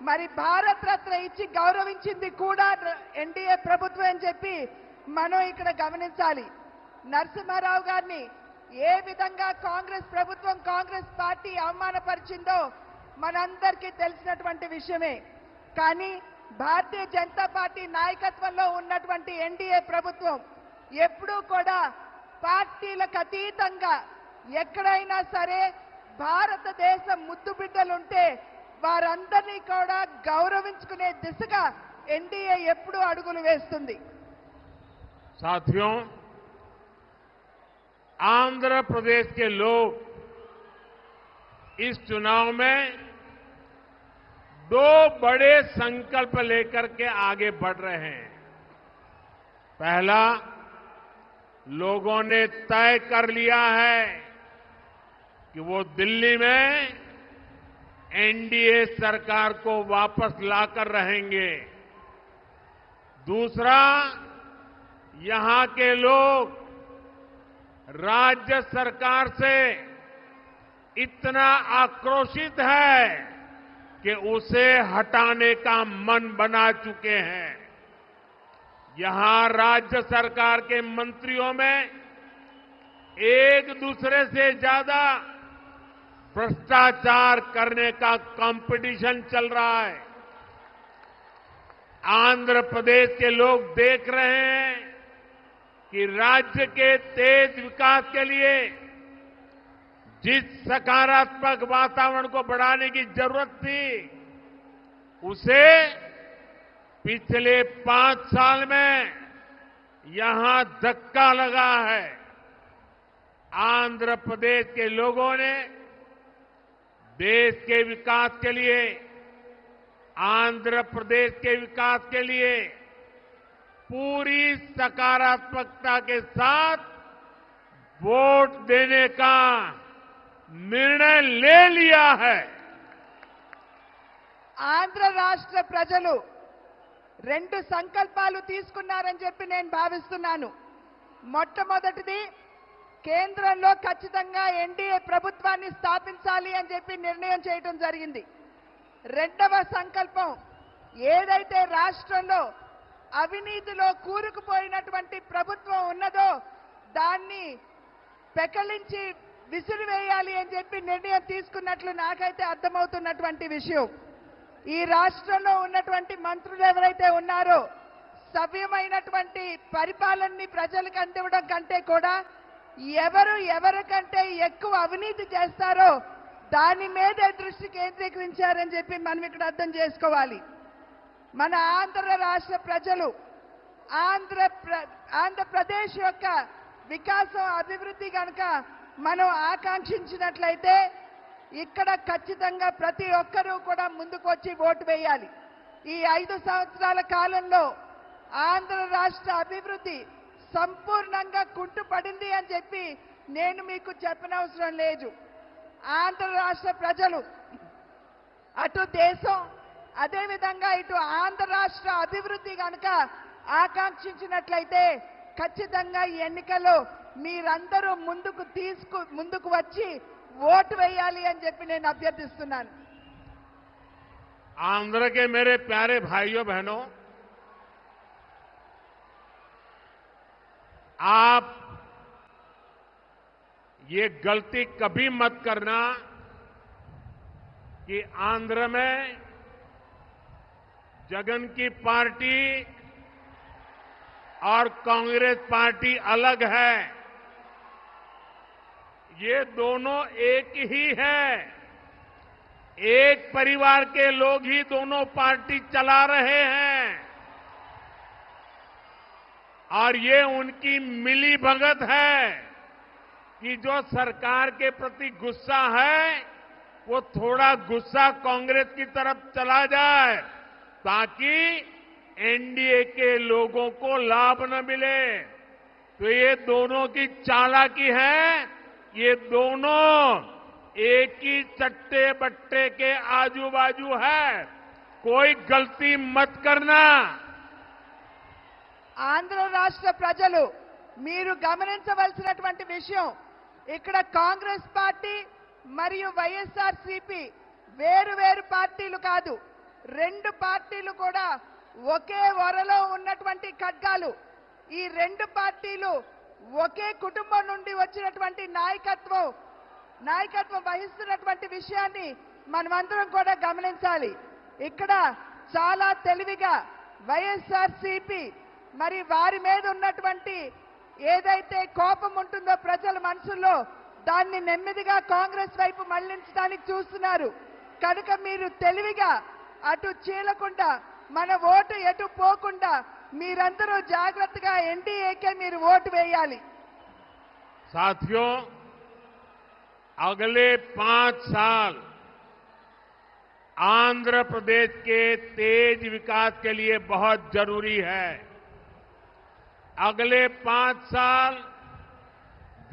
మరి భారత రత్న ఇచ్చి గౌరవించింది కూడా ఎన్డీఏ ప్రభుత్వం అని చెప్పి మనం ఇక్కడ గమనించాలి. నరసింహారావు గారిని ఏ విధంగా కాంగ్రెస్ ప్రభుత్వం, కాంగ్రెస్ పార్టీ అవమానపరిచిందో మనందరికీ తెలిసినటువంటి విషయమే. కానీ భారతీయ జనతా పార్టీ నాయకత్వంలో ఉన్నటువంటి ఎన్డీఏ ప్రభుత్వం ఎప్పుడూ కూడా పార్టీలకు అతీతంగా ఎక్కడైనా సరే భారతదేశం ముద్దు బిడ్డలుంటే వారందరినీ కూడా గౌరవించుకునే దిశగా ఎన్డీఏ ఎప్పుడూ అడుగులు వేస్తుంది. साथियों, आंध्र प्रदेश के लोग इस चुनाव में 2 बड़े संकल्प लेकर के आगे बढ़ रहे हैं। पहला, लोगों ने तय कर लिया है कि वो दिल्ली में एनडीए सरकार को वापस लाकर रहेंगे। दूसरा, यहां के लोग राज्य सरकार से इतना आक्रोशित है कि उसे हटाने का मन बना चुके हैं। यहां राज्य सरकार के मंत्रियों में एक दूसरे से ज्यादा भ्रष्टाचार करने का कंपटीशन चल रहा है। आंध्र प्रदेश के लोग देख रहे हैं कि राज्य के तेज विकास के लिए जिस सकारात्मक वातावरण को बढ़ाने की जरूरत थी, उसे पिछले 5 साल में यहां धक्का लगा है। आंध्र प्रदेश के लोगों ने देश के विकास के लिए, आंध्र प्रदेश के विकास के लिए पूरी सकारात्मकता के साथ वोट देने का निर्णय ले लिया है। ఆంధ్ర రాష్ట్ర ప్రజలు 2 సంకల్పాలు తీసుకున్నారని చెప్పి నేను భావిస్తున్నాను. మొట్టమొదటిది, కేంద్రంలో ఖచ్చితంగా ఎన్డీఏ ప్రభుత్వాన్ని స్థాపించాలి అని చెప్పి నిర్ణయం చేయడం జరిగింది. రెండవ సంకల్పం, ఏదైతే రాష్ట్రంలో అవినీతిలో కూరుకుపోయినటువంటి ప్రభుత్వం ఉన్నదో దాన్ని పెకలించి విసిరివేయాలి అని చెప్పి నిర్ణయం తీసుకున్నట్లు నాకైతే అర్థమవుతున్నటువంటి విషయం. ఈ రాష్ట్రంలో ఉన్నటువంటి మంత్రులు ఎవరైతే ఉన్నారో సవ్యమైనటువంటి పరిపాలనని ప్రజలకు అందివ్వడం కంటే కూడా ఎవరికంటే ఎక్కువ అవినీతి చేస్తారో దాని మీదే దృష్టి కేంద్రీకరించారని చెప్పి మనం ఇక్కడ అర్థం చేసుకోవాలి. మన ఆంధ్ర రాష్ట్ర ప్రజలు ఆంధ్రప్రదేశ్ యొక్క వికాసం, అభివృద్ధి కనుక మనం ఆకాంక్షించినట్లయితే ఇక్కడ ఖచ్చితంగా ప్రతి ఒక్కరూ కూడా ముందుకు వచ్చి ఓటు వేయాలి. ఈ 5 సంవత్సరాల కాలంలో ఆంధ్ర రాష్ట్ర అభివృద్ధి సంపూర్ణంగా కుంటుపడింది అని చెప్పి నేను మీకు చెప్పనవసరం లేదు. ఆంధ్ర రాష్ట్ర ప్రజలు అటు దేశం, అదేవిధంగా ఇటు ఆంధ్ర రాష్ట్ర అభివృద్ధి కనుక ఆకాంక్షించినట్లయితే ఖచ్చితంగా ఈ ఎన్నికల్లో మీరందరూ ముందుకు వచ్చి ఓటు వేయాలి అని చెప్పి నేను అభ్యర్థిస్తున్నాను. आंध्र के मेरे प्यारे भाइयों बहनों, आप ये गलती कभी मत करना कि आंध्र में जगन की पार्टी और कांग्रेस पार्टी अलग है। ये दोनों एक ही है। एक परिवार के लोग ही दोनों पार्टी चला रहे हैं और ये उनकी मिली भगत है कि जो सरकार के प्रति गुस्सा है वो थोड़ा गुस्सा कांग्रेस की तरफ चला जाए ताकि एनडीए के लोगों को लाभ न मिले। तो ये दोनों की चालाकी है। ये दोनों एक ही चट्टे बट्टे के आजू बाजू है। कोई गलती मत करना। ఆంధ్ర రాష్ట్ర ప్రజలు మీరు గమనించవలసినటువంటి విషయం, ఇక్కడ కాంగ్రెస్ పార్టీ మరియు వైఎస్ఆర్సీపీ వేరు వేరు పార్టీలు కాదు. రెండు పార్టీలు కూడా ఒకే వరలో ఉన్నటువంటి ఖడ్గాలు. ఈ రెండు పార్టీలు ఒకే కుటుంబం నుండి వచ్చినటువంటి నాయకత్వం వహిస్తున్నటువంటి విషయాన్ని మనమందరం కూడా గమనించాలి. ఇక్కడ చాలా తెలివిగా వైఎస్ఆర్సీపీ మరి వారి మీద ఉన్నటువంటి ఏదైతే కోపం ఉంటుందో ప్రజల మనసుల్లో దాన్ని నెమ్మదిగా కాంగ్రెస్ వైపు మళ్లించడానికి చూస్తున్నారు. కనుక మీరు తెలివిగా అటు చీలకుండా మన ఓటు ఎటు పోకుండా మీరందరూ జాగ్రత్తగా ఎన్డీఏకే మీరు ఓటు వేయాలి. साथियों, अगले 5 साल आंध्र प्रदेश के तेज विकास के लिए बहुत जरूरी है। अगले 5 साल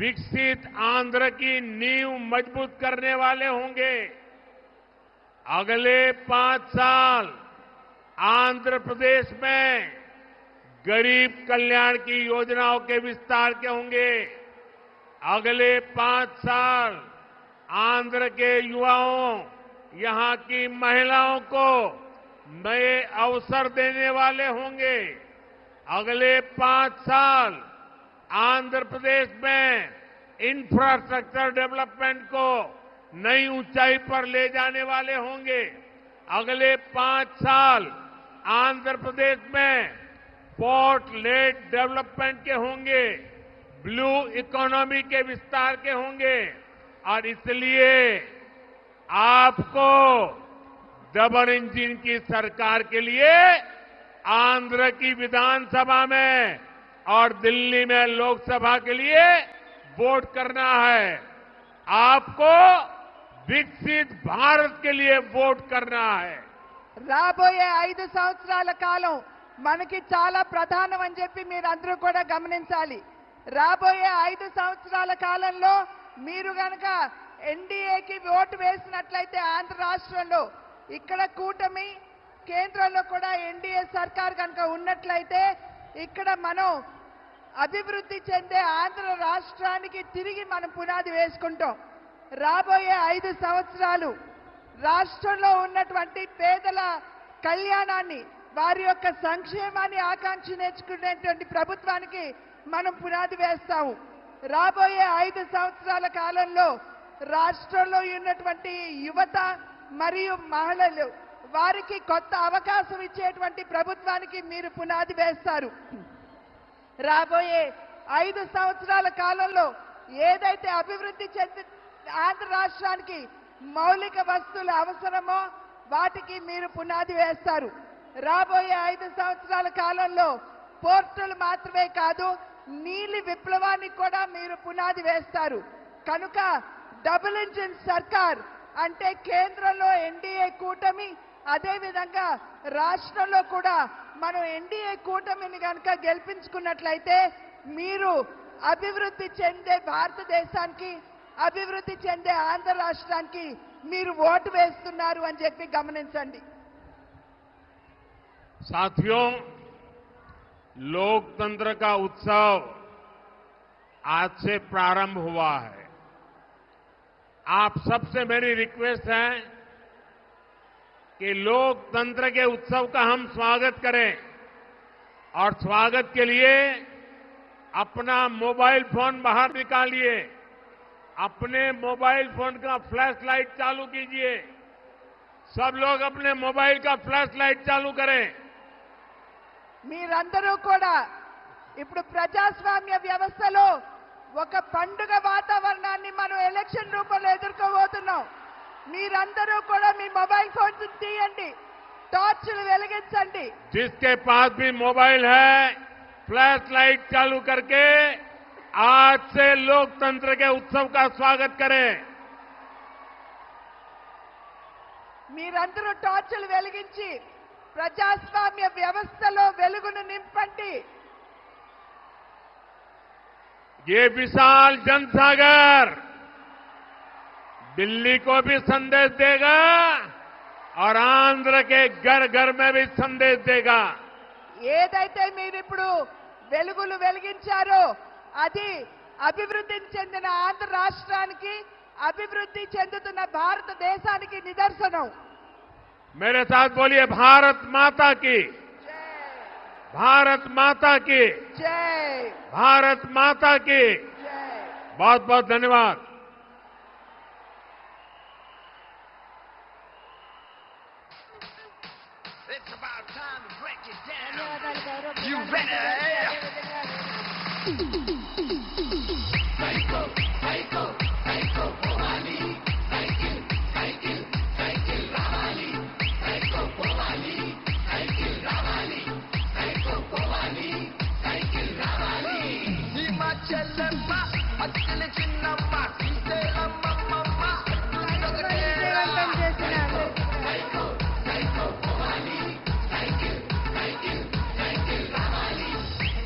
विकसित आंध्र की नींव मजबूत करने वाले होंगे। अगले 5 साल आंध्र प्रदेश में गरीब कल्याण की योजनाओं के विस्तार के होंगे। अगले 5 साल आंध्र के युवाओं, यहां की महिलाओं को नए अवसर देने वाले होंगे। अगले 5 साल आंध्र प्रदेश में इंफ्रास्ट्रक्चर डेवलपमेंट को नई ऊंचाई पर ले जाने वाले होंगे। अगले 5 साल आंध्र प्रदेश में पोर्ट लेड डेवलपमेंट के होंगे, ब्लू इकोनॉमी के विस्तार के होंगे और इसलिए आपको डबल इंजन की सरकार के लिए आंध्र की विधानसभा में और दिल्ली में लोकसभा के लिए वोट करना है। आपको विकसित भारत के लिए वोट करना है। రాబోయే 5 సంవత్సరాల కాలం మనకి చాలా ప్రధానమని చెప్పి మీరందరూ కూడా గమనించాలి. రాబోయే 5 సంవత్సరాల కాలంలో మీరు గనక ఎన్డీఏకి ఓటు వేసినట్లయితే ఆంధ్ర రాష్ట్రంలో ఇక్కడ కూటమి, కేంద్రంలో కూడా ఎన్డీఏ సర్కార్ కనుక ఉన్నట్లయితే ఇక్కడ మనం అభివృద్ధి చెందే ఆంధ్ర రాష్ట్రానికి తిరిగి మనం పునాది వేసుకుంటాం. రాబోయే 5 సంవత్సరాలు రాష్ట్రంలో ఉన్నటువంటి పేదల కళ్యాణాన్ని, వారి యొక్క సంక్షేమాన్ని ఆకాంక్షించుకునేటువంటి ప్రభుత్వానికి మనం పునాది వేస్తాము. రాబోయే 5 సంవత్సరాల కాలంలో రాష్ట్రంలో ఉన్నటువంటి యువత మరియు మహిళలు వారికి కొత్త అవకాశం ఇచ్చేటువంటి ప్రభుత్వానికి మీరు పునాది వేస్తారు. రాబోయే 5 సంవత్సరాల కాలంలో ఏదైతే అభివృద్ధి చెంది ఆంధ్ర రాష్ట్రానికి మౌలిక వస్తువులు అవసరమో వాటికి మీరు పునాది వేస్తారు. రాబోయే 5 సంవత్సరాల కాలంలో పోర్టులు మాత్రమే కాదు, నీలి విప్లవానికి కూడా మీరు పునాది వేస్తారు. కనుక డబుల్ ఇంజిన్ సర్కార్ అంటే కేంద్రంలో ఎన్డీఏ కూటమి, అదేవిధంగా రాష్ట్రంలో కూడా మనం ఎన్డీఏ కూటమిని కనుక గెలిపించుకున్నట్లయితే మీరు అభివృద్ధి చెందే భారతదేశానికి, అభివృద్ధి చెందే ఆంధ్ర రాష్ట్రానికి మీరు ఓటు వేస్తున్నారు అని చెప్పి గమనించండి. साथियों, लोकतंत्र का उत्सव आज से प्रारंभ हुआ है। आप सबसे मेरी रिक्वेस्ट है कि लोकतंत्र के उत्सव का हम स्वागत करें और स्वागत के लिए अपना मोबाइल फोन बाहर निकालिए, अपने मोबाइल फोन का फ्लैश लाइट चालू कीजिए। सब लोग अपने मोबाइल का फ्लैश लाइट चालू करें। మీరందరూ కూడా ఇప్పుడు ప్రజాస్వామ్య వ్యవస్థలో ఒక పండుగ వాతావరణాన్ని మనం ఎలక్షన్ రూపంలో ఎదుర్కోబోతున్నాం. మీరందరూ కూడా మీ మొబైల్ ఫోన్స్ తీయండి, టార్చ్లు వెలిగించండి. जिसके पास भी मोबाइल है फ्लैश लाइट चालू करके आज से लोकतंत्र के उत्सव का स्वागत करें। మీరందరూ టార్చ్లు వెలిగించి ప్రజాస్వామ్య వ్యవస్థలో వెలుగును నింపండి. ये विशाल जनसागर दिल्ली को भी संदेश देगा और आंध्र के घर घर में भी संदेश देगा। ఏదైతే మీరు ఇప్పుడు వెలుగులు వెలిగించారో అది అభివృద్ధి చెందిన ఆంధ్ర రాష్ట్రానికి, అభివృద్ధి చెందుతున్న భారతదేశానికి నిదర్శనం. मेरे साथ बोलिए भारत माता की, भारत माता की, జై भारत माता की। జై. बहुत बहुत धन्यवाद। It's about time to break it down. You ready? హిమాచలమ్మ అక్కల చిన్నమ్మ శ్రీశైలమ్మమ్మ విజయవంతం చేసిన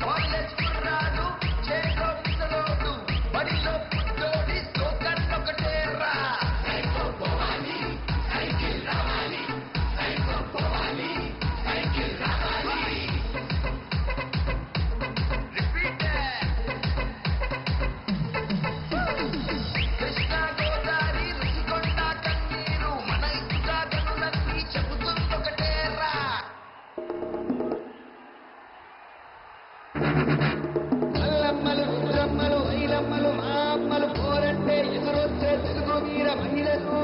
కాలేజ్ కుర్రాడు చేలో ముసలోడు బడిలో పుట్టోడి సోకన్నొకటేరా రిపీట్ కృష్ణా గోదావరి రుషికొండ కన్నీరు మన ఇసుక గనులన్నీ చెబుతుందొకటేరా అల్లమ్మలు రుద్రమ్మలు ఐలమ్మలు మా అమ్మలు పోరంటే ఎదురొచ్చే తెలుగు వీర మహిళలు